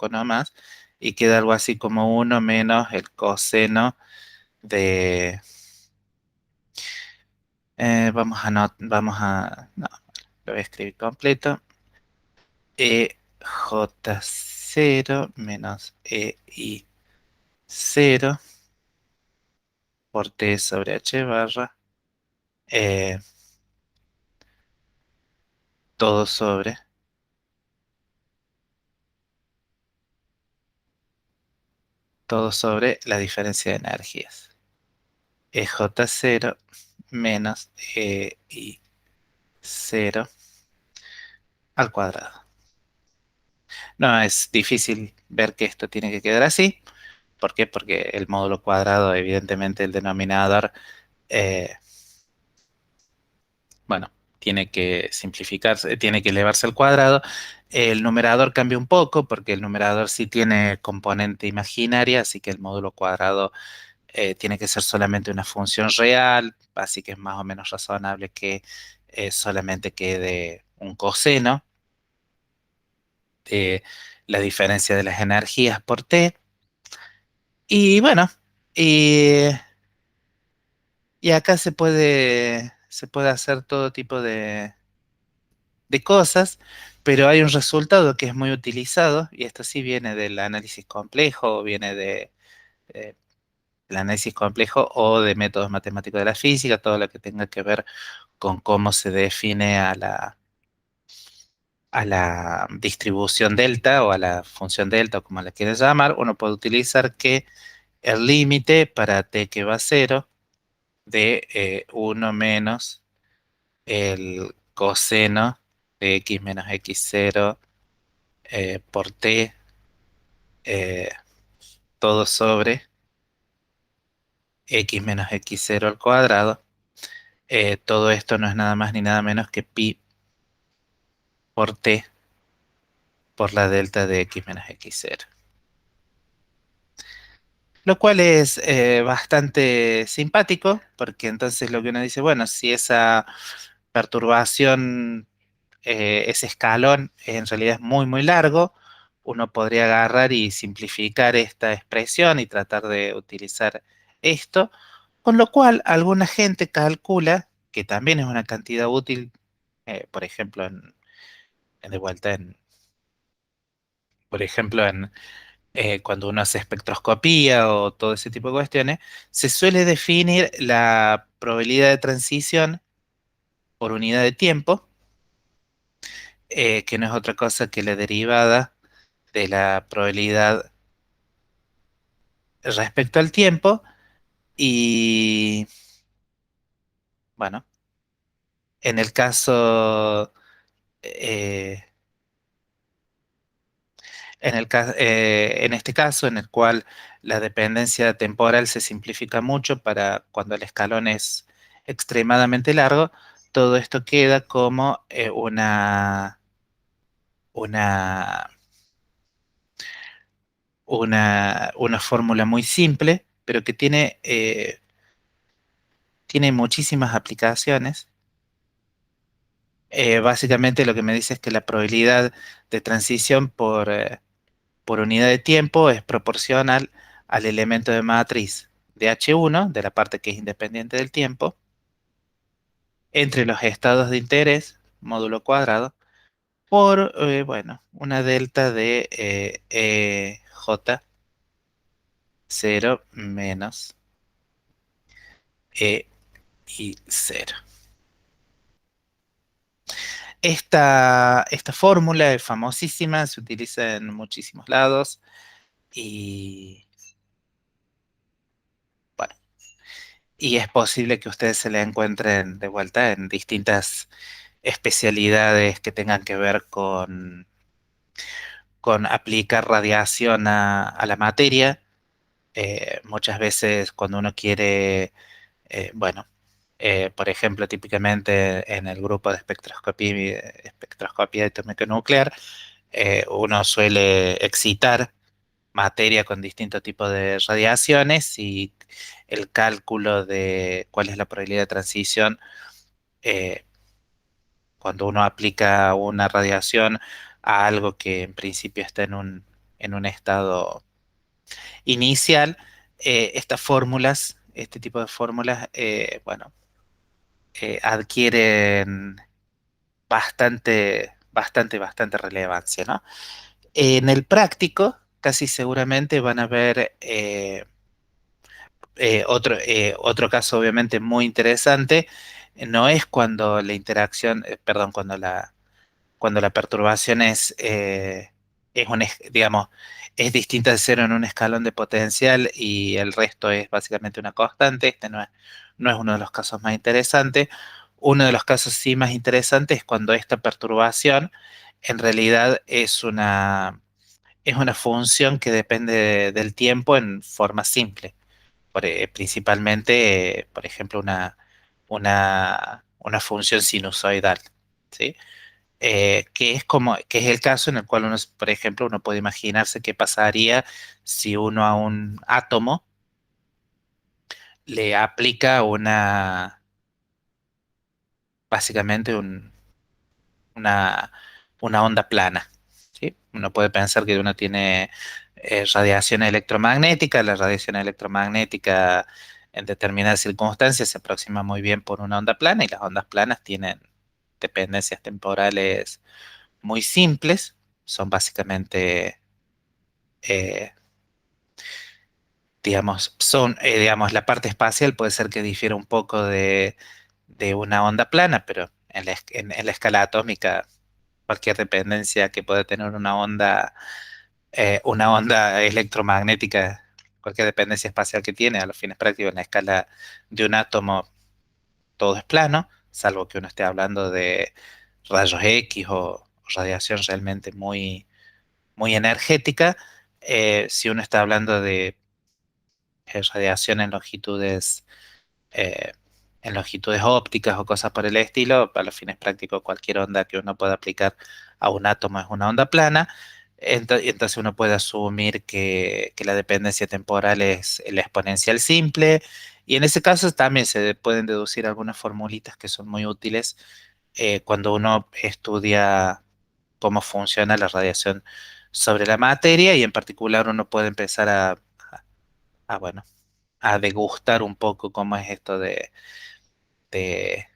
nomás, y queda algo así como uno menos el coseno de... no, lo voy a escribir completo. E j 0 menos e i 0 por t sobre h barra, eh, todo sobre, la diferencia de energías. E j 0 menos e i 0 al cuadrado. No, es difícil ver que esto tiene que quedar así. ¿Por qué? Porque el módulo cuadrado, evidentemente el denominador, eh, bueno, tiene que simplificarse, tiene que elevarse al cuadrado. El numerador cambia un poco porque el numerador sí tiene componente imaginaria, así que el módulo cuadrado tiene que ser solamente una función real, así que es más o menos razonable que solamente quede un coseno de la diferencia de las energías por t. Y bueno, y, y acá se puede hacer todo tipo de cosas, pero hay un resultado que es muy utilizado, y esto sí viene del análisis complejo, o viene eh, del análisis complejo o de métodos matemáticos de la física, todo lo que tenga que ver con cómo se define a la distribución delta o a la función delta, o como la quieras llamar. Uno puede utilizar que el límite para t que va a cero de 1 menos el coseno de x menos x0 por t, eh, todo sobre x menos x0 al cuadrado. Todo esto no es nada más ni nada menos que pi por t por la delta de x menos x0. Lo cual es bastante simpático, porque entonces lo que uno dice, bueno, si esa perturbación, ese escalón en realidad es muy, muy largo, uno podría agarrar y simplificar esta expresión y tratar de utilizar esto, con lo cual alguna gente calcula que también es una cantidad útil, por ejemplo, de vuelta por ejemplo, cuando uno hace espectroscopía o todo ese tipo de cuestiones, se suele definir la probabilidad de transición por unidad de tiempo, que no es otra cosa que la derivada de la probabilidad respecto al tiempo y, bueno, en el caso, eh, en este caso, en el cual la dependencia temporal se simplifica mucho para cuando el escalón es extremadamente largo, todo esto queda como una, una fórmula muy simple, pero que tiene muchísimas aplicaciones. Básicamente lo que me dice es que la probabilidad de transición por unidad de tiempo es proporcional al elemento de matriz de H1, de la parte que es independiente del tiempo, entre los estados de interés, módulo cuadrado, por, bueno, una delta de J 0 menos E y 0. Esta fórmula es famosísima, se utiliza en muchísimos lados y, bueno, y es posible que ustedes se la encuentren de vuelta en distintas especialidades que tengan que ver con aplicar radiación a la materia. Muchas veces cuando uno quiere, bueno, por ejemplo, típicamente en el grupo de espectroscopía atómica nuclear, uno suele excitar materia con distintos tipos de radiaciones y el cálculo de cuál es la probabilidad de transición eh, cuando uno aplica una radiación a algo que en principio está en un estado inicial, estas fórmulas, este tipo de fórmulas, bueno, adquieren bastante relevancia, ¿no? En el práctico, casi seguramente van a ver otro caso obviamente muy interesante, no es cuando la interacción, perdón, cuando la perturbación digamos, es distinta de cero en un escalón de potencial y el resto es básicamente una constante. Este no es uno de los casos más interesantes. Uno de los casos sí más interesantes es cuando esta perturbación en realidad es una función que depende del tiempo en forma simple. Principalmente, por ejemplo, una función sinusoidal, ¿sí? Que es el caso en el cual uno, por ejemplo, uno puede imaginarse qué pasaría si uno a un átomo le aplica básicamente una, una onda plana, ¿sí? Uno puede pensar que uno tiene radiación electromagnética, la radiación electromagnética en determinadas circunstancias se aproxima muy bien por una onda plana y las ondas planas tienen dependencias temporales muy simples, son básicamente, eh, digamos, la parte espacial puede ser que difiera un poco de una onda plana, pero en la escala atómica, cualquier dependencia que pueda tener una onda electromagnética, cualquier dependencia espacial que tiene, a los fines prácticos, en la escala de un átomo, todo es plano, salvo que uno esté hablando de rayos X o radiación realmente muy energética. Si uno está hablando de radiación eh, en longitudes ópticas o cosas por el estilo, para los fines prácticos, cualquier onda que uno pueda aplicar a un átomo es una onda plana. Y entonces uno puede asumir que la dependencia temporal es la exponencial simple. Y en ese caso también se pueden deducir algunas formulitas que son muy útiles cuando uno estudia cómo funciona la radiación sobre la materia y en particular uno puede empezar bueno, a degustar un poco cómo es esto de, de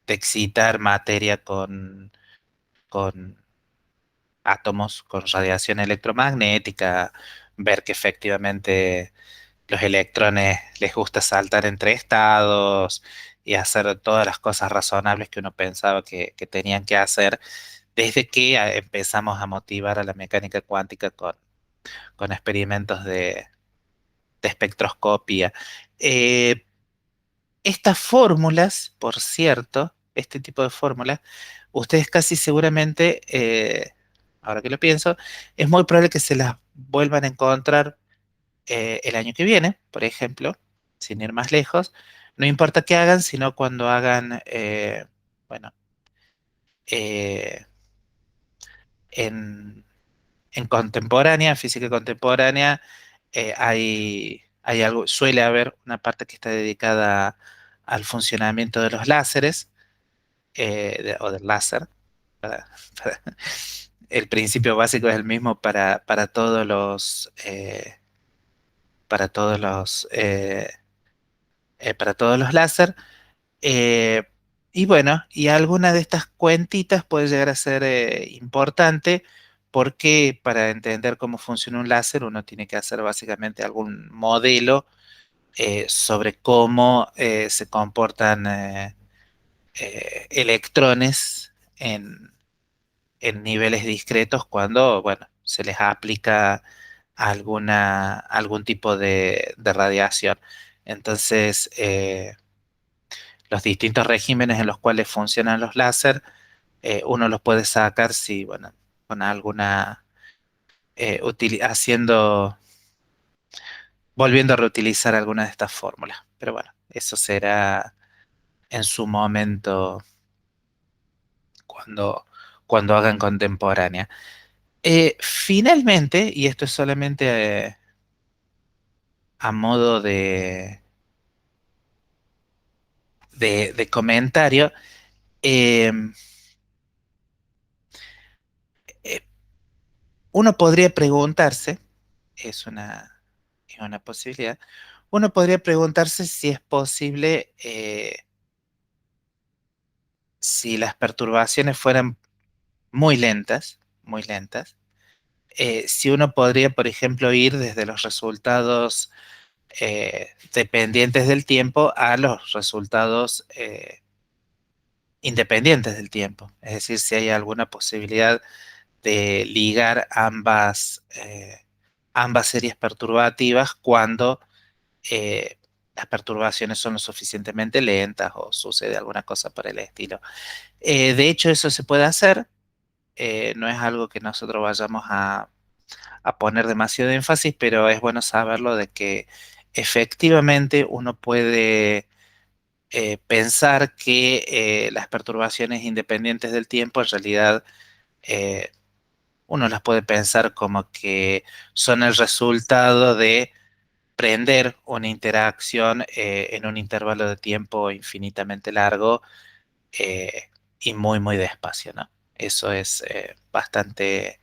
excitar materia con átomos, con radiación electromagnética, ver que efectivamente los electrones les gusta saltar entre estados y hacer todas las cosas razonables que uno pensaba que tenían que hacer desde que empezamos a motivar a la mecánica cuántica con experimentos de espectroscopía. Eh, Estas fórmulas, por cierto, este tipo de fórmulas, ustedes casi seguramente, ahora que lo pienso, es muy probable que se las vuelvan a encontrar el año que viene, por ejemplo, sin ir más lejos. No importa qué hagan, sino cuando hagan, bueno, eh, en, en contemporánea, física contemporánea, hay algo, suele haber una parte que está dedicada al funcionamiento de los láseres o del láser. para- para- el principio básico es el mismo para todos los, para todos los láser. Eh, y bueno, y alguna de estas cuentitas puede llegar a ser importante porque para entender cómo funciona un láser uno tiene que hacer básicamente algún modelo sobre cómo se comportan electrones en niveles discretos cuando, bueno, se les aplica algún tipo de radiación. Entonces, los distintos regímenes en los cuales funcionan los láser, uno los puede sacar si, bueno, con alguna, volviendo a reutilizar alguna de estas fórmulas. Pero bueno, eso será en su momento cuando, cuando hagan contemporánea. Finalmente, y esto es solamente a modo de comentario, eh, eh, uno podría preguntarse, es es una posibilidad, uno podría preguntarse si es posible, si las perturbaciones fueran muy lentas, si uno podría, por ejemplo, ir desde los resultados dependientes del tiempo a los resultados independientes del tiempo. Es decir, si hay alguna posibilidad de ligar ambas series perturbativas cuando las perturbaciones son lo suficientemente lentas o sucede alguna cosa por el estilo. De hecho, eso se puede hacer. No es algo que nosotros vayamos a poner demasiado énfasis, pero es bueno saberlo de que efectivamente uno puede pensar que las perturbaciones independientes del tiempo en realidad eh, uno las puede pensar como que son el resultado de prender una interacción en un intervalo de tiempo infinitamente largo eh, y muy despacio, ¿no? Eso es bastante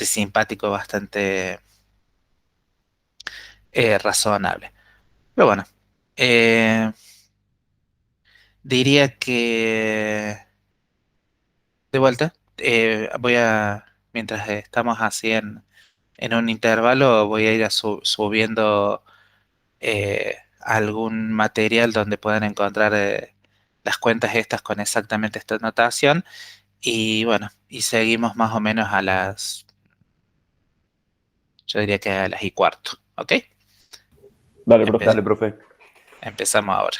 simpático, bastante razonable. Pero bueno, eh, diría que de vuelta, mientras estamos así en un intervalo, voy a ir subiendo algún material donde puedan encontrar las cuentas estas con exactamente esta notación. Y bueno, y seguimos más o menos yo diría que a las y cuarto, ¿ok? Dale, profe. Empezamos ahora.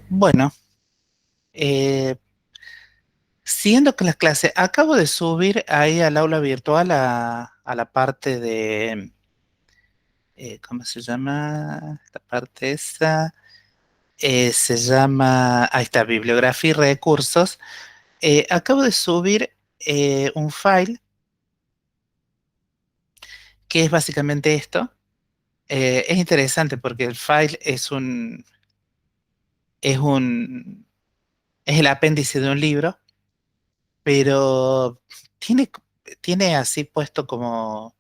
Bueno, eh, siguiendo con las clases, acabo de subir ahí al aula virtual a la parte de, ¿cómo se llama? La parte esa. Se llama, ahí está, bibliografía y recursos. Acabo de subir un file que es básicamente esto. Es interesante porque el file es un, es el apéndice de un libro, pero tiene, tiene así puesto como,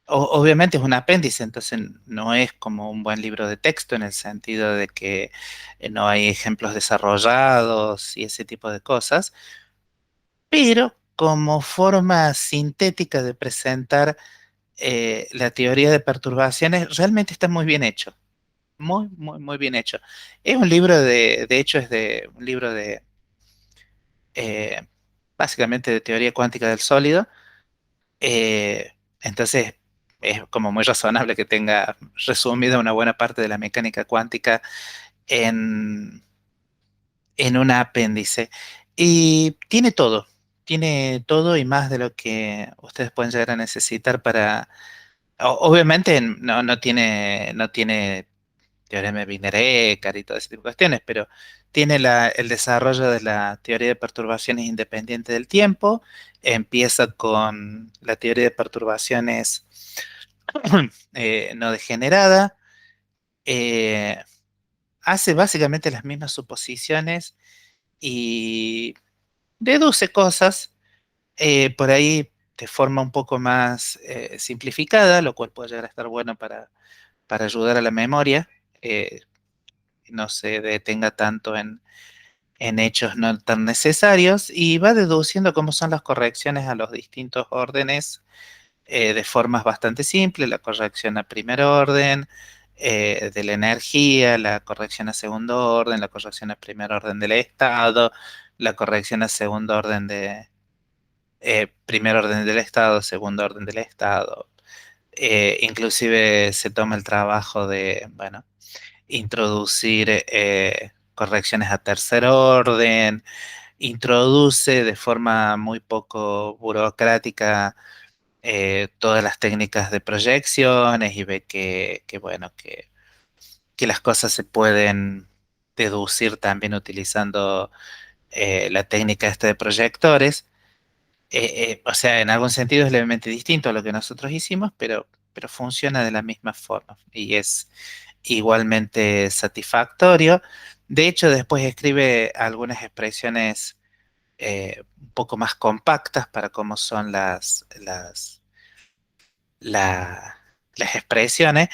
obviamente es un apéndice, entonces no es como un buen libro de texto en el sentido de que no hay ejemplos desarrollados y ese tipo de cosas, pero como forma sintética de presentar la teoría de perturbaciones, realmente está muy bien hecho. Muy, muy, muy bien hecho. Es un libro de hecho, es de un libro de, eh, básicamente de teoría cuántica del sólido. Entonces, es como muy razonable que tenga resumida una buena parte de la mecánica cuántica en, en un apéndice. Y tiene todo y más de lo que ustedes pueden llegar a necesitar para... Obviamente no tiene teorema de Wiener-Eckart y todo ese tipo de cuestiones, pero tiene el desarrollo de la teoría de perturbaciones independiente del tiempo, empieza con la teoría de perturbaciones no degenerada, eh, hace básicamente las mismas suposiciones y deduce cosas por ahí de forma un poco más simplificada, lo cual puede llegar a estar bueno para ayudar a la memoria. No se detenga tanto en hechos no tan necesarios y va deduciendo cómo son las correcciones a los distintos órdenes de formas bastante simples, la corrección a primer orden de la energía, la corrección a segundo orden, la corrección a primer orden del estado, la corrección a segundo orden de primer orden del estado, segundo orden del estado. Inclusive se toma el trabajo de, bueno, introducir correcciones a tercer orden, introduce de forma muy poco burocrática todas las técnicas de proyecciones y ve bueno, que las cosas se pueden deducir también utilizando la técnica esta de proyectores. O sea, en algún sentido es levemente distinto a lo que nosotros hicimos, pero funciona de la misma forma y es igualmente satisfactorio. De hecho, después escribe algunas expresiones un poco más compactas para cómo son la- las expresiones.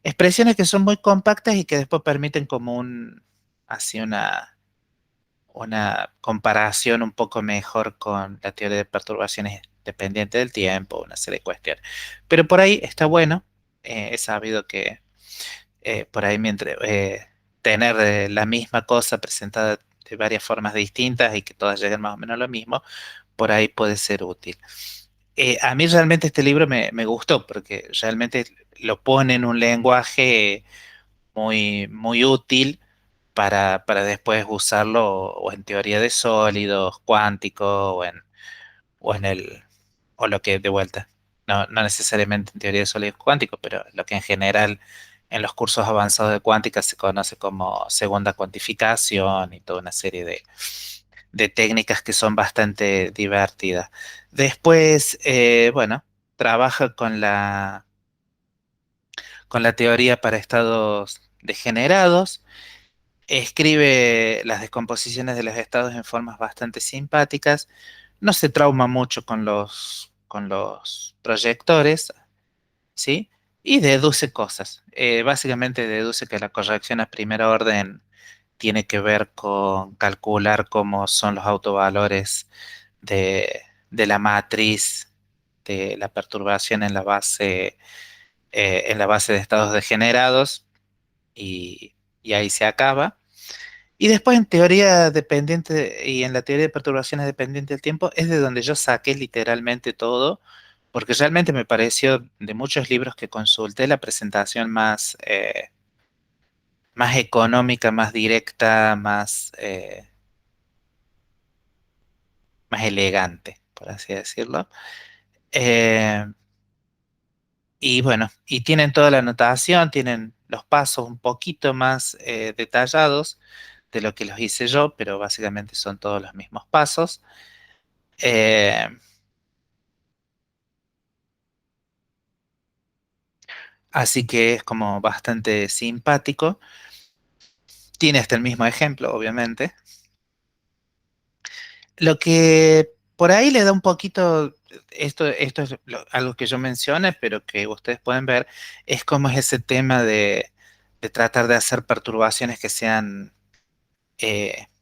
Expresiones que son muy compactas y que después permiten como así una comparación un poco mejor con la teoría de perturbaciones dependientes del tiempo, una serie de cuestiones. Pero por ahí está bueno. He sabido que por ahí mientras tener la misma cosa presentada de varias formas distintas y que todas lleguen más o menos a lo mismo, por ahí puede ser útil. A mí realmente este libro me gustó porque realmente lo pone en un lenguaje muy, muy útil para después usarlo o en teoría de sólidos, cuántico o en el, o lo que de vuelta, no necesariamente en teoría de sólidos cuánticos, pero lo que en general en los cursos avanzados de cuántica se conoce como segunda cuantificación y toda una serie de técnicas que son bastante divertidas. Después, bueno, trabaja con la teoría para estados degenerados. Escribe las descomposiciones de los estados en formas bastante simpáticas. No se trauma mucho con los proyectores, ¿sí? Y deduce cosas. Básicamente deduce que la corrección a primer orden tiene que ver con calcular cómo son los autovalores de, de la matriz de la perturbación en la base de estados degenerados y ahí se acaba. Y después en teoría dependiente y en la teoría de perturbaciones dependiente del tiempo es de donde yo saqué literalmente todo, porque realmente me pareció de muchos libros que consulté la presentación más, más económica, más directa, más elegante, por así decirlo. Eh, y bueno, y tienen toda la notación, tienen los pasos un poquito más detallados de lo que los hice yo, pero básicamente son todos los mismos pasos. Eh, Así que es como bastante simpático. Tiene hasta el mismo ejemplo, obviamente. Lo que por ahí le da un poquito, esto es algo que yo mencioné, pero que ustedes pueden ver, es como es ese tema de tratar de hacer perturbaciones que sean,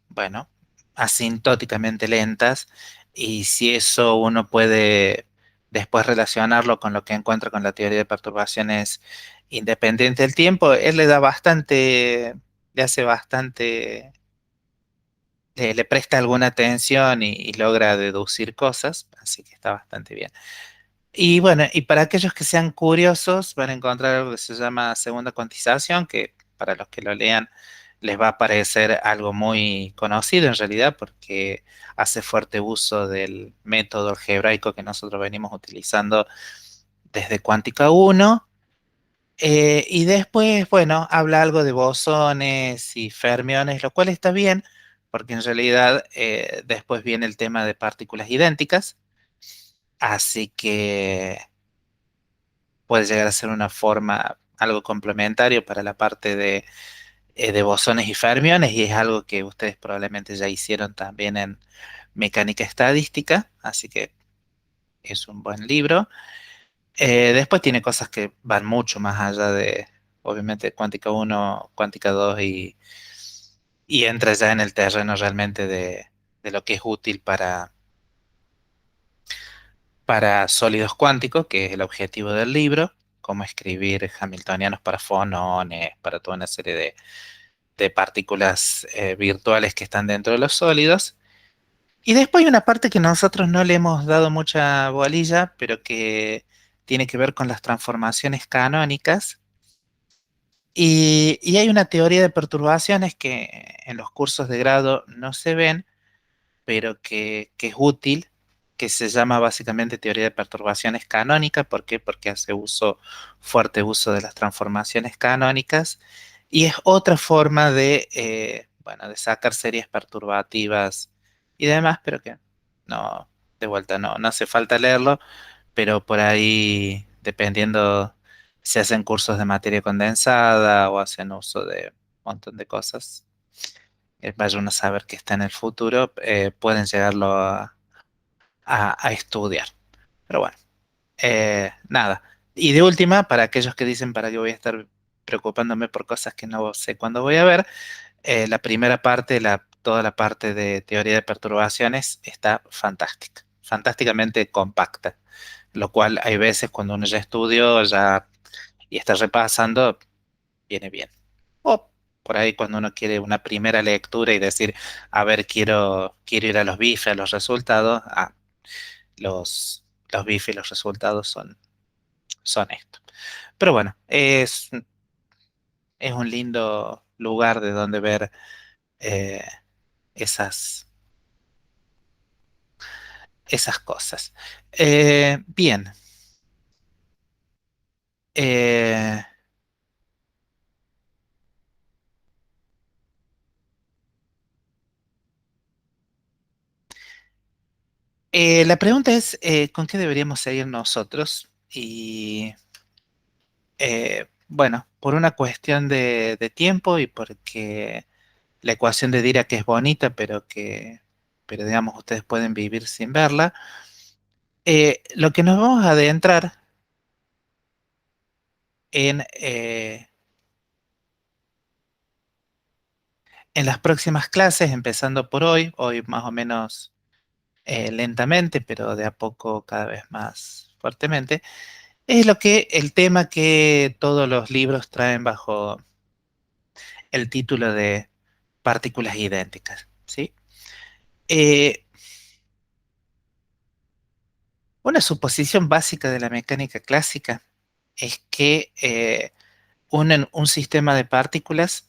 bueno, asintóticamente lentas, y si eso uno puede después relacionarlo con lo que encuentra con la teoría de perturbaciones independiente del tiempo, él le da bastante, le hace bastante, le presta alguna atención y logra deducir cosas, así que está bastante bien. Y bueno, y para aquellos que sean curiosos, van a encontrar algo que se llama segunda cuantización, que para los que lo lean les va a parecer algo muy conocido en realidad, porque hace fuerte uso del método algebraico que nosotros venimos utilizando desde Cuántica 1. Y después, bueno, habla algo de bosones y fermiones, lo cual está bien, porque en realidad después viene el tema de partículas idénticas, así que puede llegar a ser una forma, algo complementario para la parte de bosones y fermiones, y es algo que ustedes probablemente ya hicieron también en mecánica estadística, así que es un buen libro. Después tiene cosas que van mucho más allá de, obviamente, cuántica 1 cuántica 2 y entra ya en el terreno realmente de lo que es útil para sólidos cuánticos, que es el objetivo del libro, como escribir hamiltonianos para fonones, para toda una serie de partículas virtuales que están dentro de los sólidos. Y después hay una parte que nosotros no le hemos dado mucha bolilla, pero que tiene que ver con las transformaciones canónicas. Y hay una teoría de perturbaciones que en los cursos de grado no se ven, pero que es útil, que se llama básicamente teoría de perturbaciones canónica. ¿Por qué? Porque hace fuerte uso de las transformaciones canónicas, y es otra forma bueno, de sacar series perturbativas y demás, pero que no, de vuelta, no hace falta leerlo, pero por ahí, dependiendo si hacen cursos de materia condensada o hacen uso de un montón de cosas, vaya uno a saber que está en el futuro, pueden llegarlo a estudiar. Pero bueno, nada. Y de última, para aquellos que dicen para qué voy a estar preocupándome por cosas que no sé cuándo voy a ver, la primera parte, toda la parte de teoría de perturbaciones está fantástica, fantásticamente compacta, lo cual hay veces cuando uno ya estudió y está repasando, viene bien. O por ahí cuando uno quiere una primera lectura y decir, a ver, quiero ir a los bifes, a los resultados, los bifes y los resultados son esto. Pero bueno, es un lindo lugar de donde ver eh, esas, esas cosas. Bien. eh, la pregunta es, ¿con qué deberíamos seguir nosotros? Y bueno, por una cuestión de tiempo y porque la ecuación de Dirac es bonita, pero digamos, ustedes pueden vivir sin verla. Lo que nos vamos a adentrar en, en las próximas clases, empezando por hoy más o menos lentamente, pero de a poco cada vez más fuertemente, es el tema que todos los libros traen bajo el título de partículas idénticas, ¿sí? Eh, una suposición básica de la mecánica clásica es que un sistema de partículas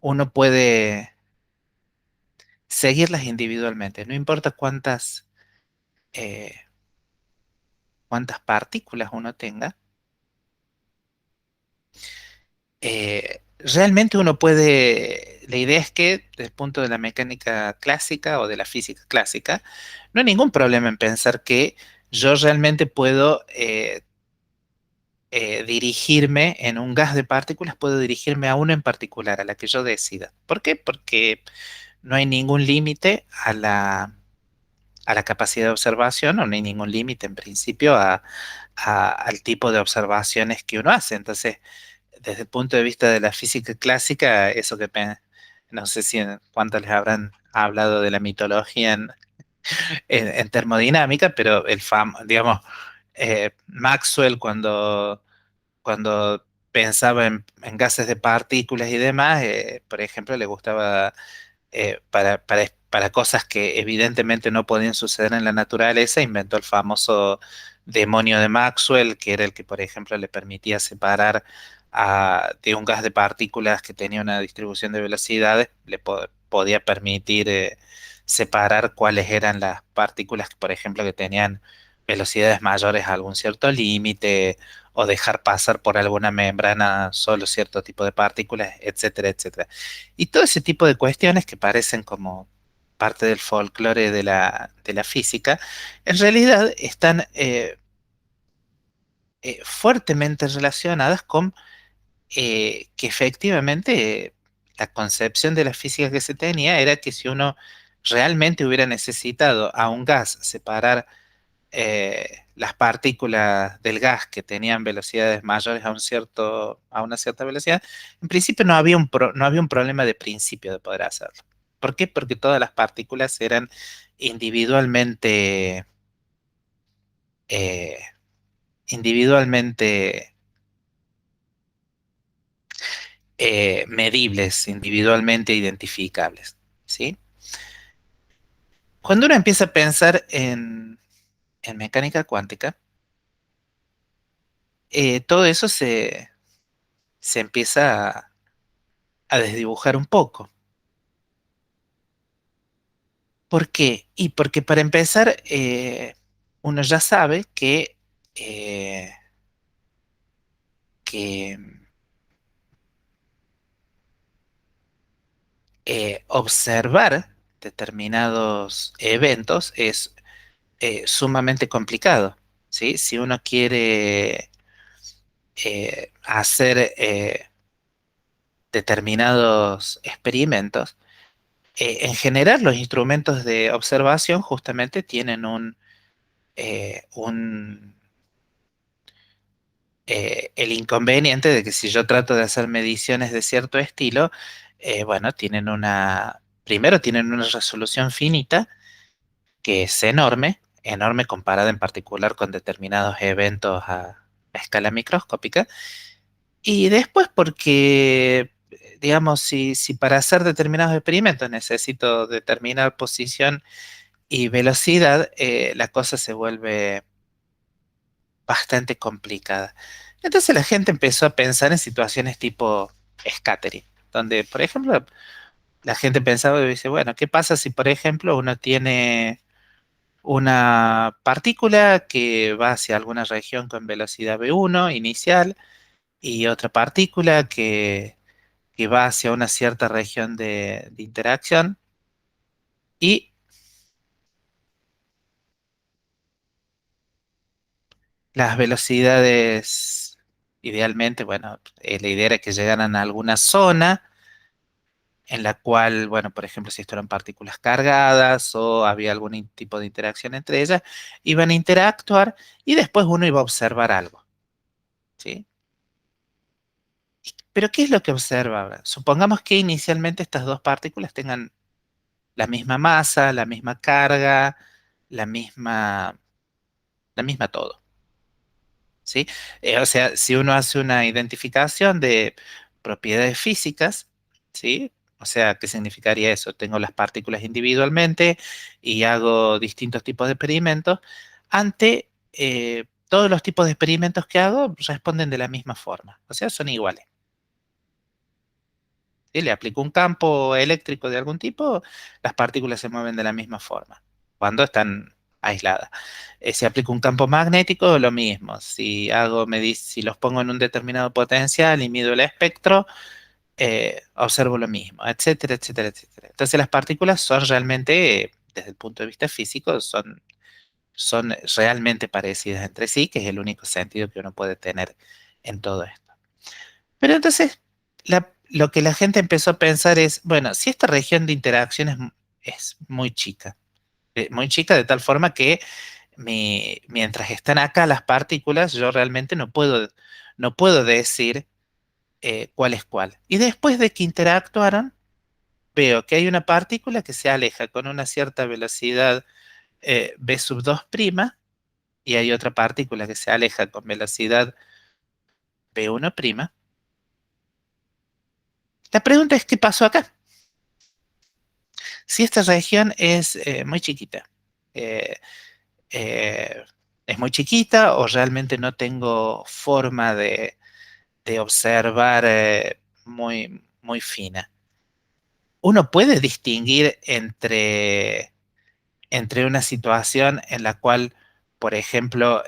uno puede seguirlas individualmente, no importa eh, cuántas partículas uno tenga. Realmente uno puede, la idea es que desde el punto de la mecánica clásica o de la física clásica, no hay ningún problema en pensar que yo realmente puedo dirigirme en un gas de partículas, puedo dirigirme a uno en particular, a la que yo decida. ¿Por qué? Porque no hay ningún límite a la capacidad de observación, o no hay ningún límite en principio al tipo de observaciones que uno hace. Entonces, desde el punto de vista de la física clásica, eso no sé si cuánto les habrán hablado de la mitología en termodinámica, pero digamos, Maxwell cuando pensaba en gases de partículas y demás, por ejemplo, le gustaba para cosas que evidentemente no podían suceder en la naturaleza, inventó el famoso demonio de Maxwell, que era el que, por ejemplo, le permitía separar de un gas de partículas que tenía una distribución de velocidades, podía permitir separar cuáles eran las partículas, por ejemplo, que tenían velocidades mayores a algún cierto límite, o dejar pasar por alguna membrana solo cierto tipo de partículas, etcétera, etcétera. Y todo ese tipo de cuestiones que parecen como parte del folclore de la física, en realidad están fuertemente relacionadas con que efectivamente la concepción de la física que se tenía era que si uno realmente hubiera necesitado a un gas separar las partículas del gas que tenían velocidades mayores a una cierta velocidad, en principio no había un problema de principio de poder hacerlo. ¿Por qué? Porque todas las partículas eran individualmente, eh, individualmente medibles, individualmente identificables, ¿sí? Cuando uno empieza a pensar en mecánica cuántica, todo eso se empieza a desdibujar un poco. ¿Por qué? Y porque para empezar, uno ya sabe eh, que observar determinados eventos es sumamente complicado, ¿sí? Si uno quiere hacer determinados experimentos, en general los instrumentos de observación justamente tienen el inconveniente de que si yo trato de hacer mediciones de cierto estilo, bueno, primero tienen una resolución finita, que es enorme, enorme comparada en particular con determinados eventos a escala microscópica, y después porque, digamos, si para hacer determinados experimentos necesito determinar posición y velocidad, la cosa se vuelve bastante complicada. Entonces la gente empezó a pensar en situaciones tipo scattering, donde, por ejemplo, la gente pensaba y dice, bueno, ¿qué pasa si, por ejemplo, uno tiene una partícula que va hacia alguna región con velocidad v1 inicial y otra partícula que va hacia una cierta región de interacción y las velocidades, idealmente, bueno, la idea era que llegaran a alguna zona en la cual, bueno, por ejemplo, si esto eran partículas cargadas o había algún tipo de interacción entre ellas, iban a interactuar y después uno iba a observar algo, ¿sí? Pero ¿qué es lo que observa ahora? Supongamos que inicialmente estas dos partículas tengan la misma masa, la misma carga, la misma, la misma todo, ¿sí? O sea, si uno hace una identificación de propiedades físicas, ¿sí? O sea, ¿qué significaría eso? Tengo las partículas individualmente y hago distintos tipos de experimentos. Ante todos los tipos de experimentos que hago responden de la misma forma, o sea, son iguales. ¿sí? Le aplico un campo eléctrico de algún tipo, las partículas se mueven de la misma forma, cuando están aisladas. Si aplico un campo magnético, lo mismo. Si los pongo en un determinado potencial y mido el espectro, observo lo mismo, etcétera, etcétera, etcétera. Entonces las partículas son realmente, desde el punto de vista físico, son realmente parecidas entre sí, que es el único sentido que uno puede tener en todo esto. Pero entonces, lo que la gente empezó a pensar es, bueno, si esta región de interacción es muy chica de tal forma que mientras están acá las partículas, yo realmente no puedo decir cuál es cuál. Y después de que interactuaron, veo que hay una partícula que se aleja con una cierta velocidad v sub 2' y hay otra partícula que se aleja con velocidad v1'. La pregunta es, ¿qué pasó acá? Si esta región es muy chiquita, eh, eh, es muy chiquita o realmente no tengo forma de observar muy, muy fina. Uno puede distinguir entre una situación en la cual, por ejemplo,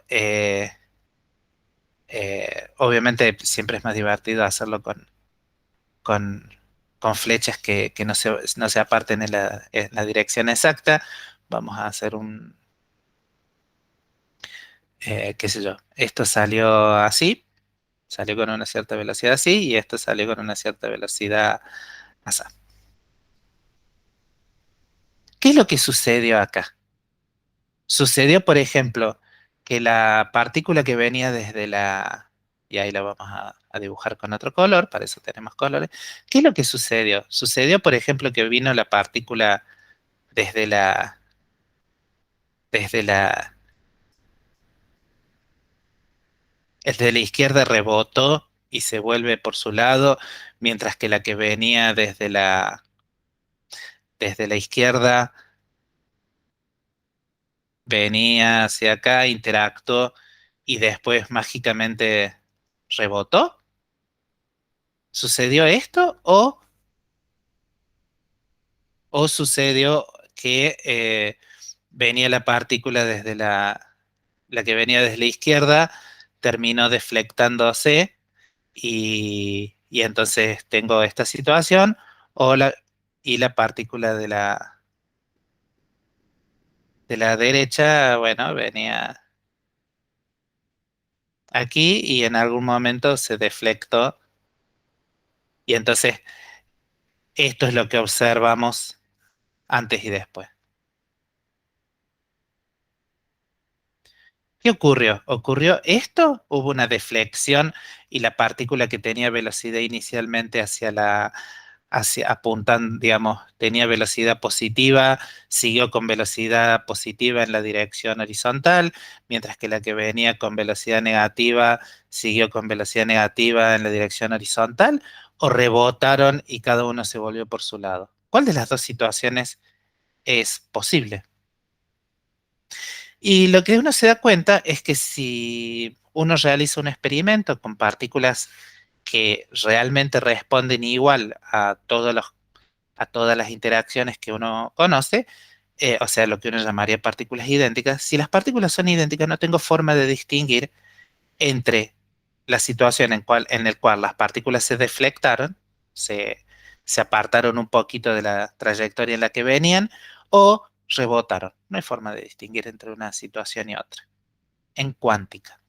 obviamente siempre es más divertido hacerlo con, con flechas que no se aparten en la dirección exacta. Vamos a hacer qué sé yo, esto salió así, salió con una cierta velocidad así, y esto salió con una cierta velocidad así. ¿Qué es lo que sucedió acá? Sucedió, por ejemplo, que la partícula que venía desde y ahí la vamos a dibujar con otro color, para eso tenemos colores. ¿Qué es lo que sucedió? Sucedió, por ejemplo, que vino la partícula desde la, desde la, desde la izquierda rebotó y se vuelve por su lado, mientras que la que venía desde la izquierda venía hacia acá, interactuó y después mágicamente rebotó. ¿Sucedió esto o sucedió que venía la partícula desde la que venía desde la izquierda, terminó deflectándose y entonces tengo esta situación, y la partícula de la derecha, bueno, venía aquí y en algún momento se deflectó, y entonces esto es lo que observamos antes y después. ¿Qué ocurrió? ¿Ocurrió esto? Hubo una deflexión y la partícula que tenía velocidad inicialmente apuntan, digamos, tenía velocidad positiva, siguió con velocidad positiva en la dirección horizontal, mientras que la que venía con velocidad negativa siguió con velocidad negativa en la dirección horizontal, o rebotaron y cada uno se volvió por su lado. ¿Cuál de las dos situaciones es posible? Y lo que uno se da cuenta es que si uno realiza un experimento con partículas que realmente responden igual a todas las interacciones que uno conoce, o sea, lo que uno llamaría partículas idénticas, si las partículas son idénticas, no tengo forma de distinguir entre la situación en la cual las partículas se deflectaron, se, se apartaron un poquito de la trayectoria en la que venían, o rebotaron. No hay forma de distinguir entre una situación y otra. En cuántica.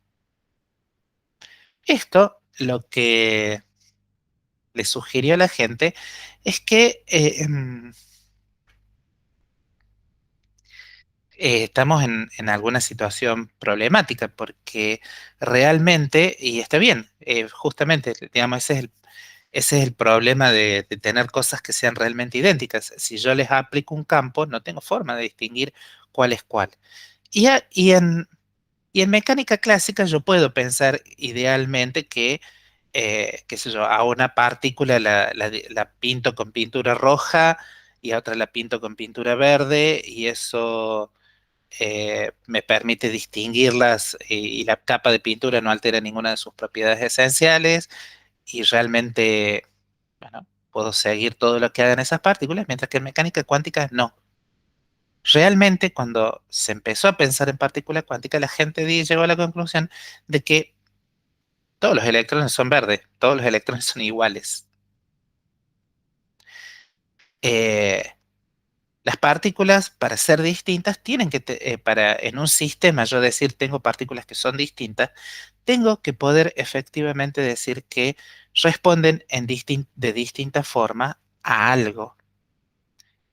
Esto lo que le sugirió a la gente es que estamos en alguna situación problemática, porque realmente, y está bien, justamente, digamos, ese es el problema de tener cosas que sean realmente idénticas. Si yo les aplico un campo, no tengo forma de distinguir cuál es cuál. Y en mecánica clásica yo puedo pensar idealmente que, qué sé yo, a una partícula la pinto con pintura roja y a otra la pinto con pintura verde, y eso me permite distinguirlas, y la capa de pintura no altera ninguna de sus propiedades esenciales, y realmente, bueno, puedo seguir todo lo que hagan esas partículas, mientras que en mecánica cuántica no. Realmente, cuando se empezó a pensar en partículas cuánticas, la gente llegó a la conclusión de que todos los electrones son verdes, todos los electrones son iguales. Eh, las partículas, para ser distintas, tienen que, para en un sistema yo decir tengo partículas que son distintas, tengo que poder efectivamente decir que responden de distinta forma a algo.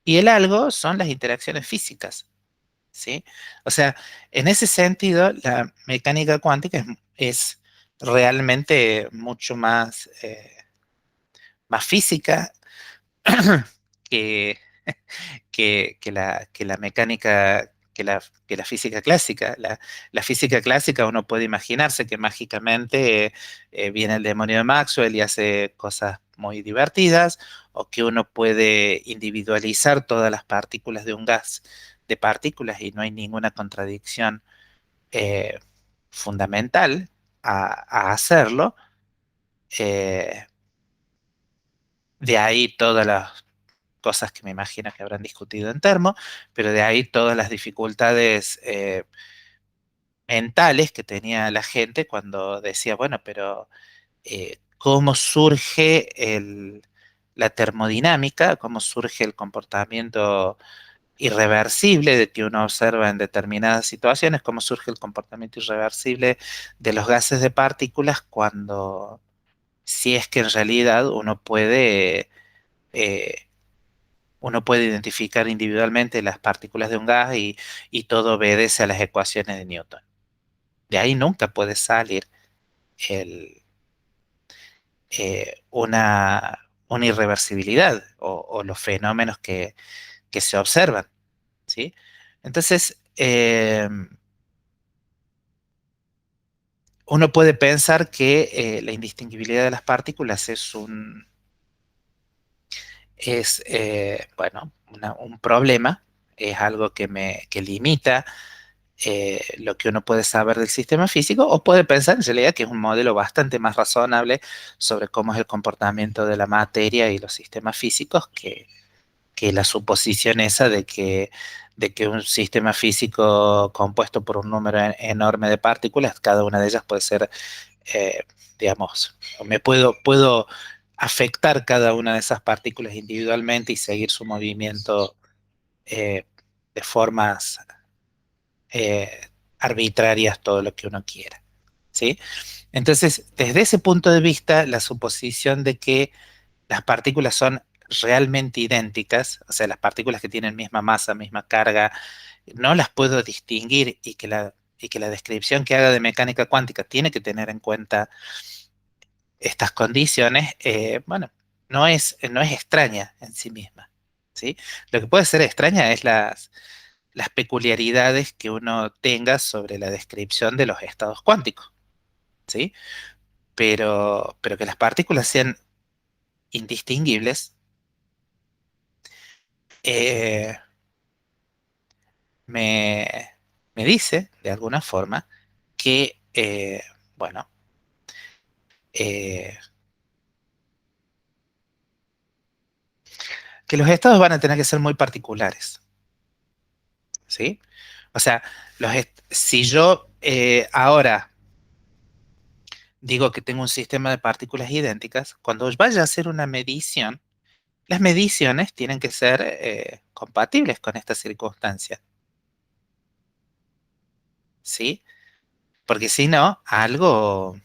Y el algo son las interacciones físicas, ¿sí? O sea, en ese sentido, la mecánica cuántica es realmente mucho más física que, que la mecánica, que la física clásica. La física clásica uno puede imaginarse que mágicamente viene el demonio de Maxwell y hace cosas muy divertidas, o que uno puede individualizar todas las partículas de un gas de partículas y no hay ninguna contradicción eh, fundamental a hacerlo. Eh, de ahí todas las cosas que me imagino que habrán discutido en Termo, pero de ahí todas las dificultades mentales que tenía la gente cuando decía, bueno, pero ¿cómo surge la termodinámica? ¿Cómo surge el comportamiento irreversible de que uno observa en determinadas situaciones? ¿Cómo surge el comportamiento irreversible de los gases de partículas cuando, si es que en realidad eh, uno puede identificar individualmente las partículas de un gas y todo obedece a las ecuaciones de Newton? De ahí nunca puede salir el, una irreversibilidad o los fenómenos que se observan, ¿sí? Entonces, uno puede pensar que la indistinguibilidad de las partículas bueno, un problema, es algo que limita lo que uno puede saber del sistema físico, o puede pensar en realidad que es un modelo bastante más razonable sobre cómo es el comportamiento de la materia y los sistemas físicos que la suposición esa de que un sistema físico compuesto por un número enorme de partículas, cada una de ellas puede ser, eh, digamos, puedo afectar cada una de esas partículas individualmente y seguir su movimiento eh, de formas arbitrarias, todo lo que uno quiera, ¿sí? Entonces, desde ese punto de vista, la suposición de que las partículas son realmente idénticas, o sea, las partículas que tienen misma masa, misma carga, no las puedo distinguir y que la descripción que haga de mecánica cuántica tiene que tener en cuenta estas condiciones, bueno, no es extraña en sí misma, ¿sí? Lo que puede ser extraña es las peculiaridades que uno tenga sobre la descripción de los estados cuánticos, ¿sí? Pero que las partículas sean indistinguibles, eh, me, me dice, de alguna forma, que, bueno, eh, que los estados van a tener que ser muy particulares, ¿sí? O sea, si yo ahora digo que tengo un sistema de partículas idénticas, cuando vaya a hacer una medición, las mediciones tienen que ser compatibles con esta circunstancia, ¿sí? Porque si no, algo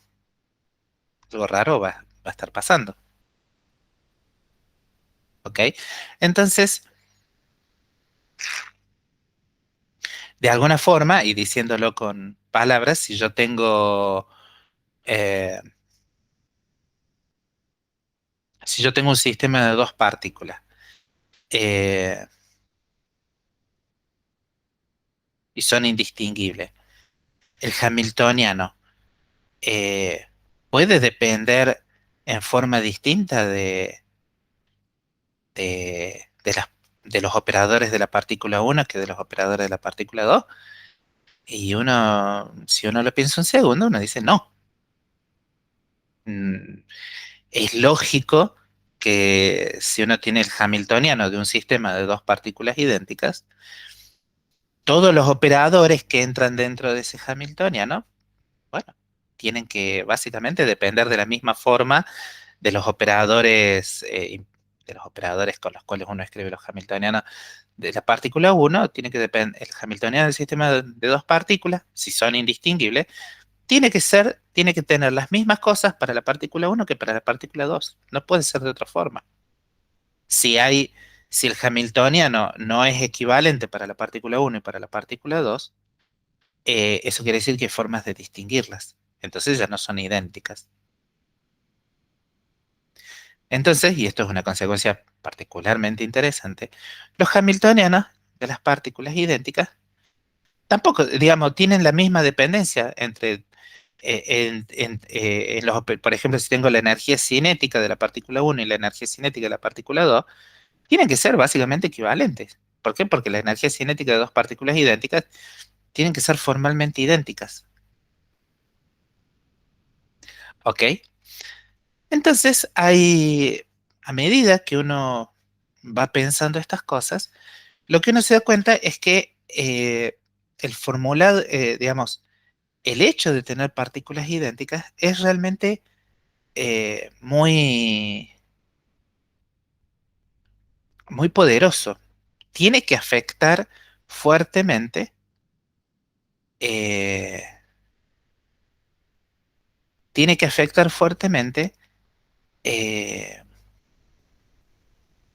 raro va a estar pasando, ¿ok? Entonces, de alguna forma, y diciéndolo con palabras, eh, si yo tengo un sistema de dos partículas eh, y son indistinguibles, el hamiltoniano eh, puede depender en forma distinta de los operadores de la partícula uno que de los operadores de la partícula 2. Y uno, si uno lo piensa un segundo, uno dice no. Mm, es lógico que si uno tiene el hamiltoniano de un sistema de dos partículas idénticas, todos los operadores que entran dentro de ese hamiltoniano, bueno, tienen que básicamente depender de la misma forma de de los operadores con los cuales uno escribe los hamiltonianos de la partícula uno. Tiene que depender, el hamiltoniano del sistema de dos partículas, si son indistinguibles, tiene que tener las mismas cosas para la partícula uno que para la partícula 2. No puede ser de otra forma. Si hay, si el hamiltoniano no es equivalente para la partícula uno y para la partícula 2, eso quiere decir que hay formas de distinguirlas. Entonces ya no son idénticas. Entonces, y esto es una consecuencia particularmente interesante, los hamiltonianos de las partículas idénticas tampoco, digamos, tienen la misma dependencia entre, por ejemplo, si tengo la energía cinética de la partícula uno y la energía cinética de la partícula 2, tienen que ser básicamente equivalentes. ¿Por qué? Porque la energía cinética de dos partículas idénticas tienen que ser formalmente idénticas. ¿Ok? Entonces, a medida que uno va pensando estas cosas, lo que uno se da cuenta es que el formulado, digamos, el hecho de tener partículas idénticas es realmente muy, muy poderoso. Tiene que afectar fuertemente, eh, tiene que afectar fuertemente eh,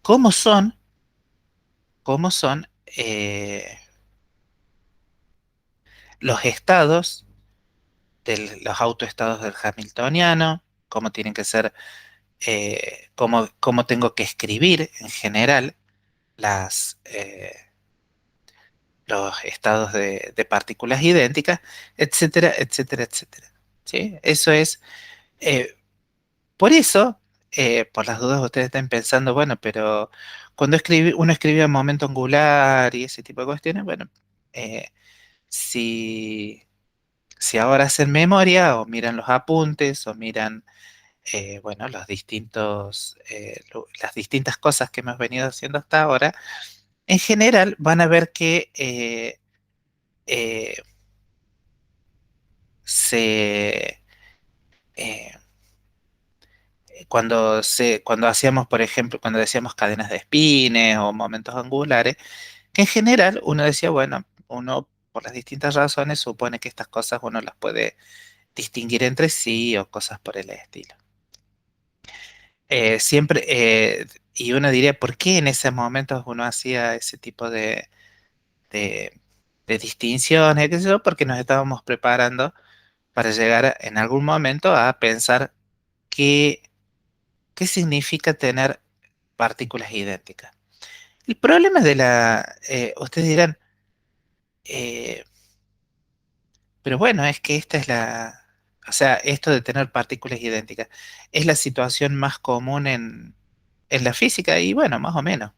cómo son, cómo son los estados de los autoestados del Hamiltoniano, cómo tienen que ser, cómo tengo que escribir en general los estados de partículas idénticas, etcétera, etcétera, etcétera. ¿Sí? Eso es, eh, por eso, por las dudas ustedes estén pensando, bueno, pero cuando uno escribía momento angular y ese tipo de cuestiones, bueno, eh, si, si ahora hacen memoria o miran los apuntes o miran, bueno, las distintas cosas que hemos venido haciendo hasta ahora, en general van a ver que eh, se, eh, cuando hacíamos, por ejemplo, cuando decíamos cadenas de espines o momentos angulares, que en general uno decía, bueno, uno por las distintas razones supone que estas cosas uno las puede distinguir entre sí o cosas por el estilo. Siempre, y uno diría, ¿por qué en esos momentos uno hacía ese tipo de, de distinciones? ¿Qué sé yo? Porque nos estábamos preparando para llegar en algún momento a pensar qué, qué significa tener partículas idénticas. El problema ustedes dirán, eh, pero bueno, es que o sea, esto de tener partículas idénticas es la situación más común en la física y bueno, más o menos.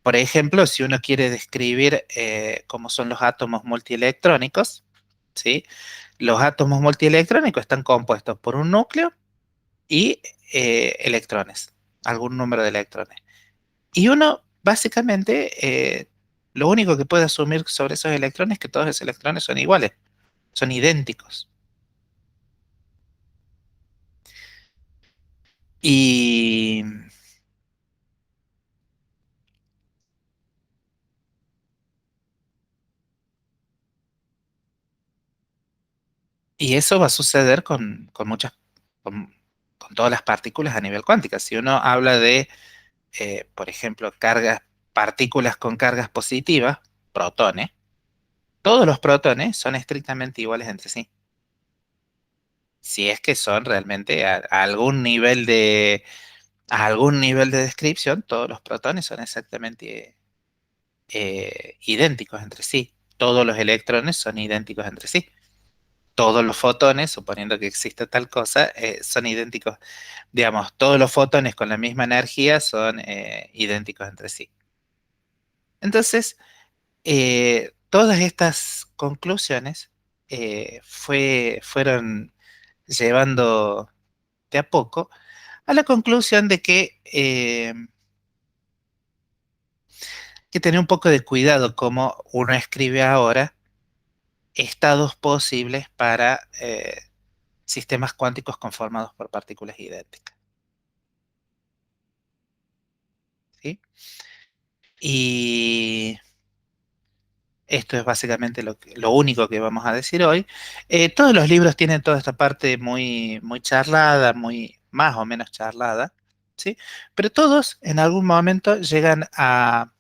Por ejemplo, si uno quiere describir cómo son los átomos multielectrónicos, ¿sí? Los átomos multielectrónicos están compuestos por un núcleo y electrones, algún número de electrones. Y uno, básicamente, lo único que puede asumir sobre esos electrones es que todos esos electrones son iguales, son idénticos. Y, y eso va a suceder con, con todas las partículas a nivel cuántica. Si uno habla de, por ejemplo, partículas con cargas positivas, protones, todos los protones son estrictamente iguales entre sí. Si es que son realmente a algún nivel de descripción, todos los protones son exactamente idénticos entre sí. Todos los electrones son idénticos entre sí. Todos los fotones, suponiendo que exista tal cosa, son idénticos. Digamos, todos los fotones con la misma energía son idénticos entre sí. Entonces, todas estas conclusiones fueron llevando de a poco a la conclusión de que tener un poco de cuidado como uno escribe ahora estados posibles para sistemas cuánticos conformados por partículas idénticas. ¿Sí? Y esto es básicamente lo único que vamos a decir hoy. Todos los libros tienen toda esta parte muy, muy charlada, muy más o menos charlada, ¿sí? Pero todos en algún momento llegan a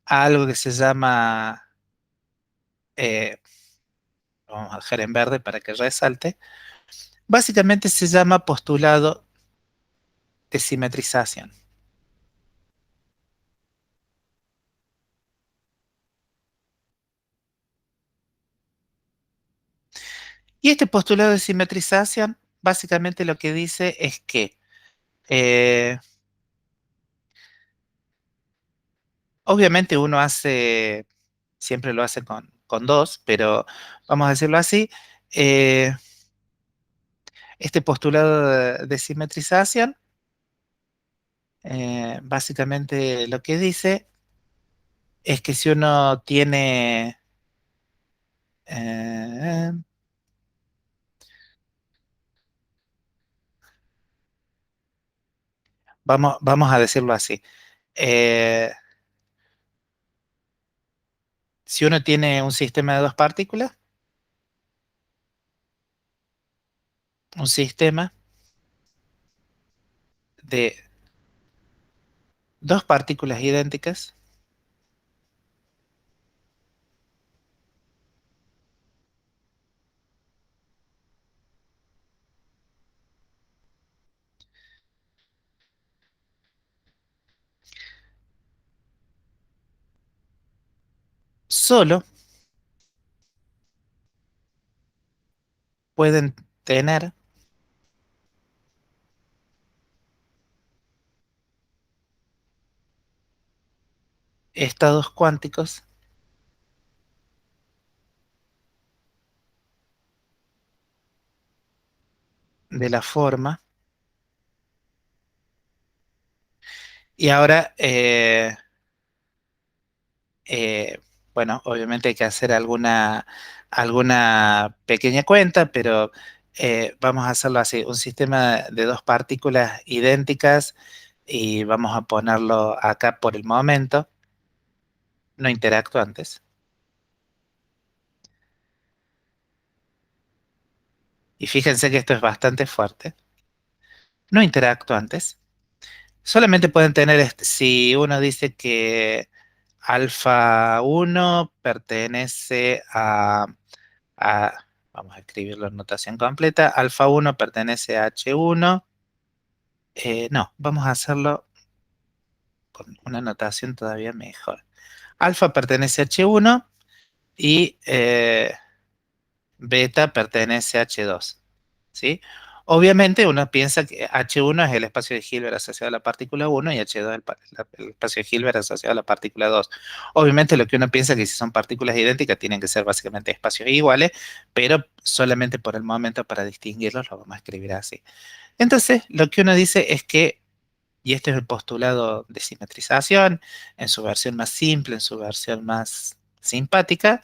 algo que se llama, eh, vamos a dejar en verde para que resalte, básicamente se llama postulado de simetrización. Y este postulado de simetrización básicamente lo que dice es que eh, obviamente uno hace, siempre lo hace con dos, pero vamos a decirlo así, eh, este postulado de simetrización básicamente lo que dice es que si uno tiene, eh, vamos a decirlo así, eh, si uno tiene un sistema de dos partículas, un sistema de dos partículas idénticas, solo pueden tener estados cuánticos de la forma. Y ahora, eh, bueno, obviamente hay que hacer alguna pequeña cuenta, pero vamos a hacerlo así, un sistema de dos partículas idénticas y vamos a ponerlo acá por el momento, no interactuantes. Y fíjense que esto es bastante fuerte. No interactuantes. Solamente pueden tener, si uno dice que alfa 1 pertenece a, vamos a escribirlo en notación completa, alfa 1 pertenece a H1, no, vamos a hacerlo con una notación todavía mejor. Alfa pertenece a H1 y beta pertenece a H2, ¿sí? Obviamente uno piensa que H1 es el espacio de Hilbert asociado a la partícula 1 y H2 es el espacio de Hilbert asociado a la partícula 2. Obviamente lo que uno piensa es que si son partículas idénticas tienen que ser básicamente espacios iguales, pero solamente por el momento para distinguirlos lo vamos a escribir así. Entonces lo que uno dice es que, y este es el postulado de simetrización, en su versión más simple, en su versión más simpática,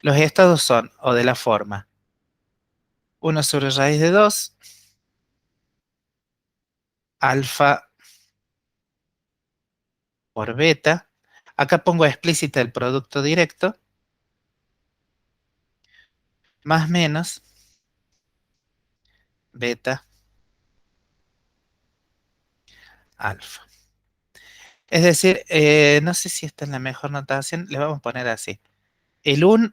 los estados son o de la forma 1 sobre raíz de 2, alfa por beta. Acá pongo explícita el producto directo, más menos beta alfa. Es decir, no sé si esta es la mejor notación, le vamos a poner así.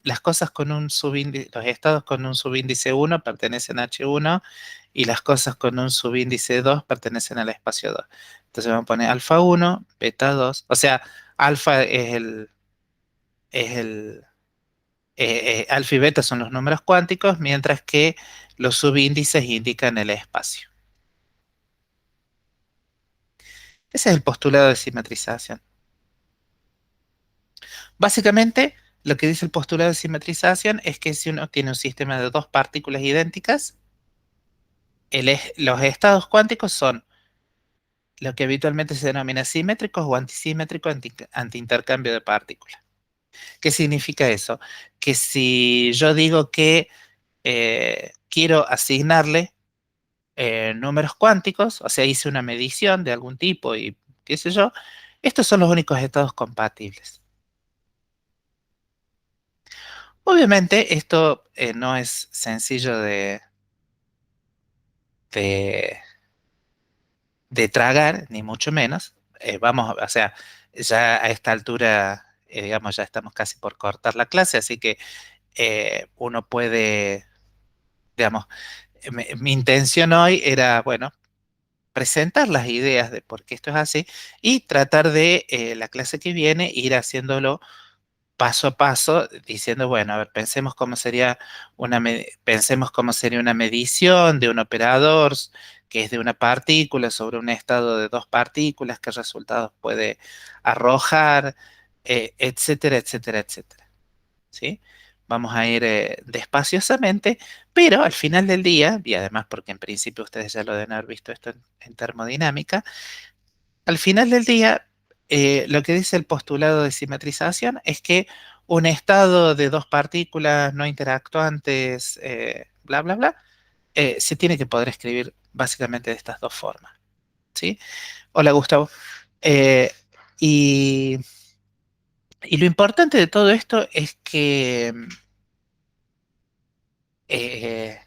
Las cosas con un subíndice, los estados con un subíndice 1 pertenecen a H1 y las cosas con un subíndice 2 pertenecen al espacio 2. Entonces vamos a poner alfa 1, beta 2. O sea, alfa es el alfa y beta son los números cuánticos, mientras que los subíndices indican el espacio. Ese es el postulado de simetrización. Básicamente, lo que dice el postulado de simetrización es que si uno tiene un sistema de dos partículas idénticas, los estados cuánticos son lo que habitualmente se denomina simétricos o antisimétricos antiintercambio de partículas. ¿Qué significa eso? Que si yo digo que quiero asignarle números cuánticos, o sea, hice una medición de algún tipo y qué sé yo, estos son los únicos estados compatibles. Obviamente esto no es sencillo de, de tragar, ni mucho menos. Vamos, o sea, ya a esta altura, digamos, ya estamos casi por cortar la clase, así que uno puede, digamos, mi intención hoy era, bueno, presentar las ideas de por qué esto es así y tratar de la clase que viene ir haciéndolo paso a paso, diciendo, bueno, a ver, pensemos cómo sería una medición de un operador que es de una partícula sobre un estado de dos partículas, qué resultados puede arrojar, etcétera, etcétera, etcétera. ¿Sí? Vamos a ir despaciosamente, pero al final del día, y además porque en principio ustedes ya lo deben haber visto esto en termodinámica, al final del día, lo que dice el postulado de simetrización es que un estado de dos partículas no interactuantes, bla, bla, bla, se tiene que poder escribir básicamente de estas dos formas. ¿Sí? Hola, Gustavo. Eh, y, y lo importante de todo esto es que, eh,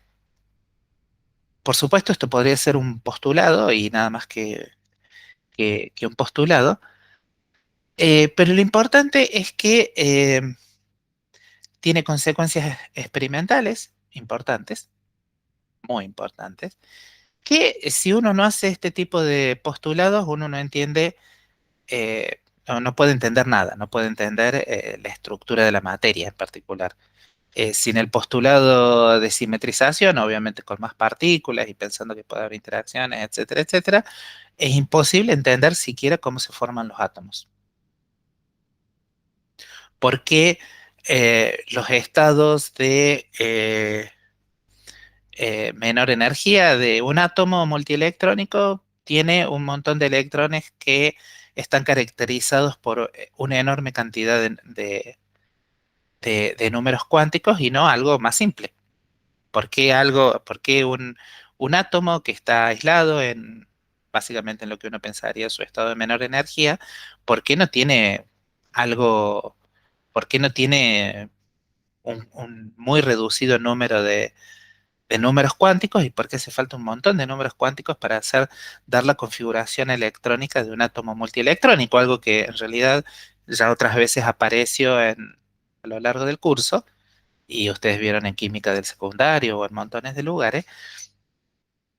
por supuesto, esto podría ser un postulado y nada más que un postulado, pero lo importante es que tiene consecuencias experimentales importantes, muy importantes, que si uno no hace este tipo de postulados, uno no entiende, no puede entender nada, no puede entender la estructura de la materia en particular. Sin el postulado de simetrización, obviamente con más partículas y pensando que puede haber interacciones, etcétera, etcétera, es imposible entender siquiera cómo se forman los átomos. ¿Por qué los estados de menor energía de un átomo multielectrónico tiene un montón de electrones que están caracterizados por una enorme cantidad de números cuánticos y no algo más simple? ¿Por qué un átomo que está aislado en básicamente en lo que uno pensaría su estado de menor energía, por qué no tiene algo, por qué no tiene un muy reducido número de números cuánticos y por qué hace falta un montón de números cuánticos para dar la configuración electrónica de un átomo multielectrónico, algo que en realidad ya otras veces apareció a lo largo del curso y ustedes vieron en química del secundario o en montones de lugares.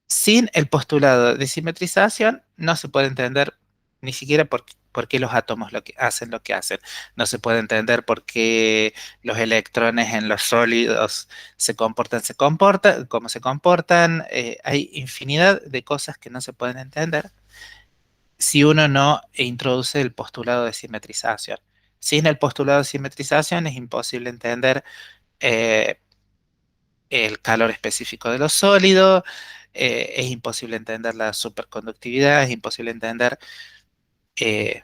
Sin el postulado de simetrización no se puede entender ni siquiera por qué los átomos hacen lo que hacen. No se puede entender por qué los electrones en los sólidos se comportan, cómo se comportan. Hay infinidad de cosas que no se pueden entender si uno no introduce el postulado de simetrización. Sin el postulado de simetrización es imposible entender eh, el calor específico de los sólidos, es imposible entender la superconductividad, es imposible entender eh,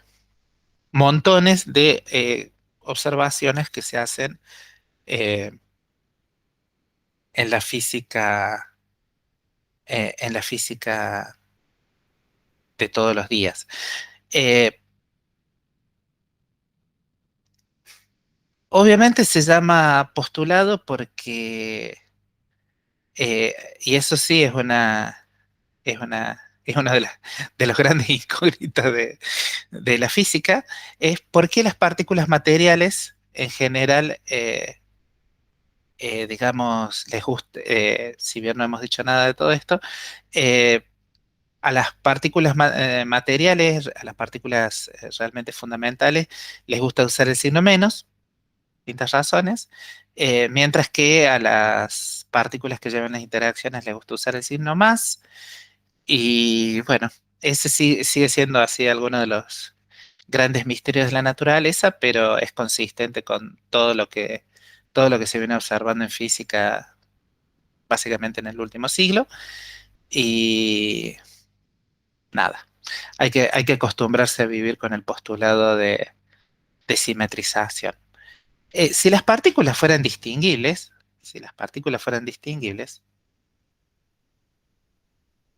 montones de observaciones que se hacen eh, en la física, en la física de todos los días. Eh, Obviamente se llama postulado porque, y eso sí es una de los grandes incógnitas de la física, es por qué las partículas materiales en general, digamos, les gusta, si bien no hemos dicho nada de todo esto, eh, a las partículas materiales, a las partículas realmente fundamentales, les gusta usar el signo menos, distintas razones, mientras que a las partículas que llevan las interacciones les gusta usar el signo más. Y bueno, ese sí, sigue siendo así alguno de los grandes misterios de la naturaleza, pero es consistente con todo lo que se viene observando en física básicamente en el último siglo. Y nada. Hay que acostumbrarse a vivir con el postulado de simetrización. Si las partículas fueran distinguibles,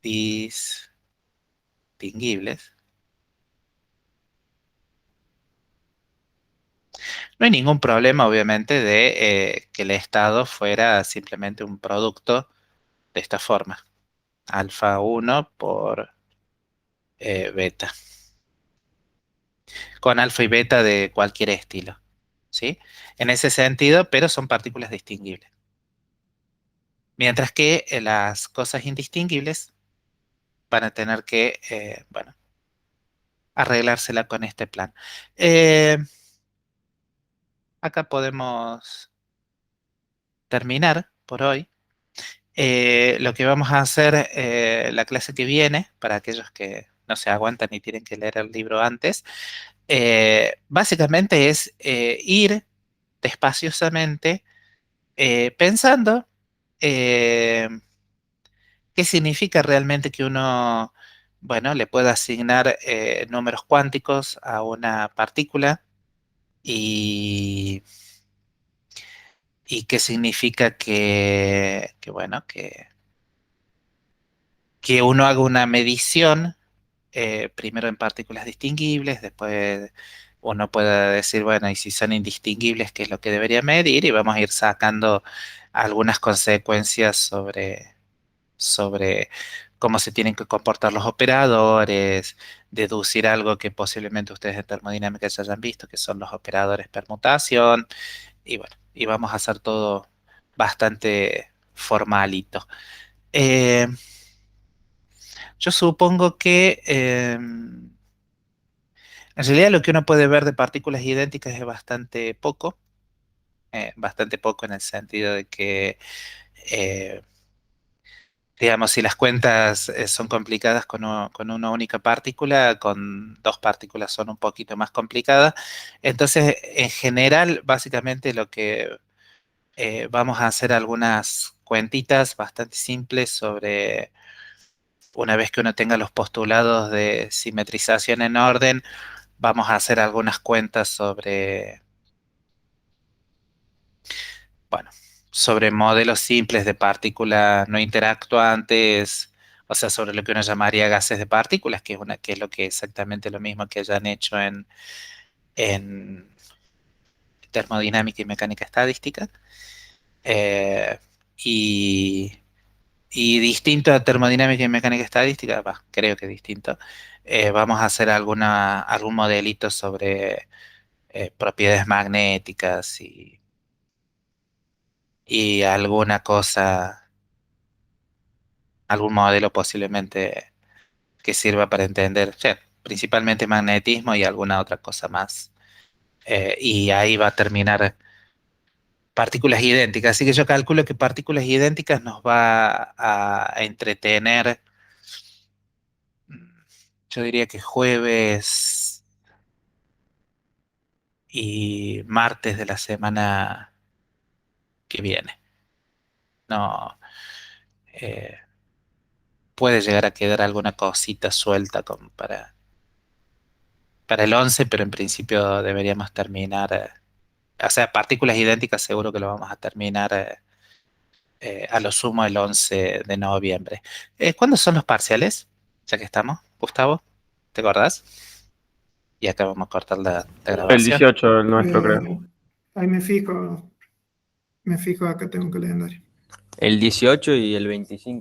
distinguibles, no hay ningún problema, obviamente, de que el estado fuera simplemente un producto de esta forma. Alfa 1 por beta. Con alfa y beta de cualquier estilo. ¿Sí? En ese sentido, pero son partículas distinguibles. Mientras que las cosas indistinguibles van a tener que, bueno, arreglársela con este plan. Acá podemos terminar por hoy. Lo que vamos a hacer la clase que viene, para aquellos que no se aguantan y tienen que leer el libro antes, básicamente es ir despaciosamente pensando eh, qué significa realmente que uno, bueno, le pueda asignar números cuánticos a una partícula y, y qué significa bueno, que uno haga una medición, primero en partículas distinguibles, después uno puede decir, bueno, y si son indistinguibles, ¿qué es lo que debería medir? Y vamos a ir sacando algunas consecuencias sobre cómo se tienen que comportar los operadores, deducir algo que posiblemente ustedes en termodinámica ya hayan visto, que son los operadores permutación, y bueno, y vamos a hacer todo bastante formalito. Eh, yo supongo que en realidad lo que uno puede ver de partículas idénticas es bastante poco en el sentido de que, eh, digamos, si las cuentas son complicadas con una única partícula, con dos partículas son un poquito más complicadas. Entonces, en general, básicamente lo que vamos a hacer algunas cuentitas bastante simples sobre, una vez que uno tenga los postulados de simetrización en orden, vamos a hacer algunas cuentas bueno, sobre modelos simples de partículas no interactuantes, o sea, sobre lo que uno llamaría gases de partículas, que es lo que exactamente lo mismo que hayan hecho en termodinámica y mecánica estadística. Eh, y, y distinto a termodinámica y mecánica estadística, creo que distinto, vamos a hacer algún modelito sobre propiedades magnéticas y alguna cosa, algún modelo posiblemente que sirva para entender, o sea, principalmente magnetismo y alguna otra cosa más. Y ahí va a terminar partículas idénticas. Así que yo calculo que partículas idénticas nos va a entretener, yo diría que jueves y martes de la semana que viene. No, eh, puede llegar a quedar alguna cosita suelta como para el 11, pero en principio deberíamos terminar, o sea, partículas idénticas seguro que lo vamos a terminar a lo sumo el 11 de noviembre. ¿Cuándo son los parciales? Ya que estamos, Gustavo, ¿te acordás? Y acá vamos a cortar la El grabación. 18, el nuestro, creo. Ahí me fijo acá tengo un calendario. El 18 y el 25.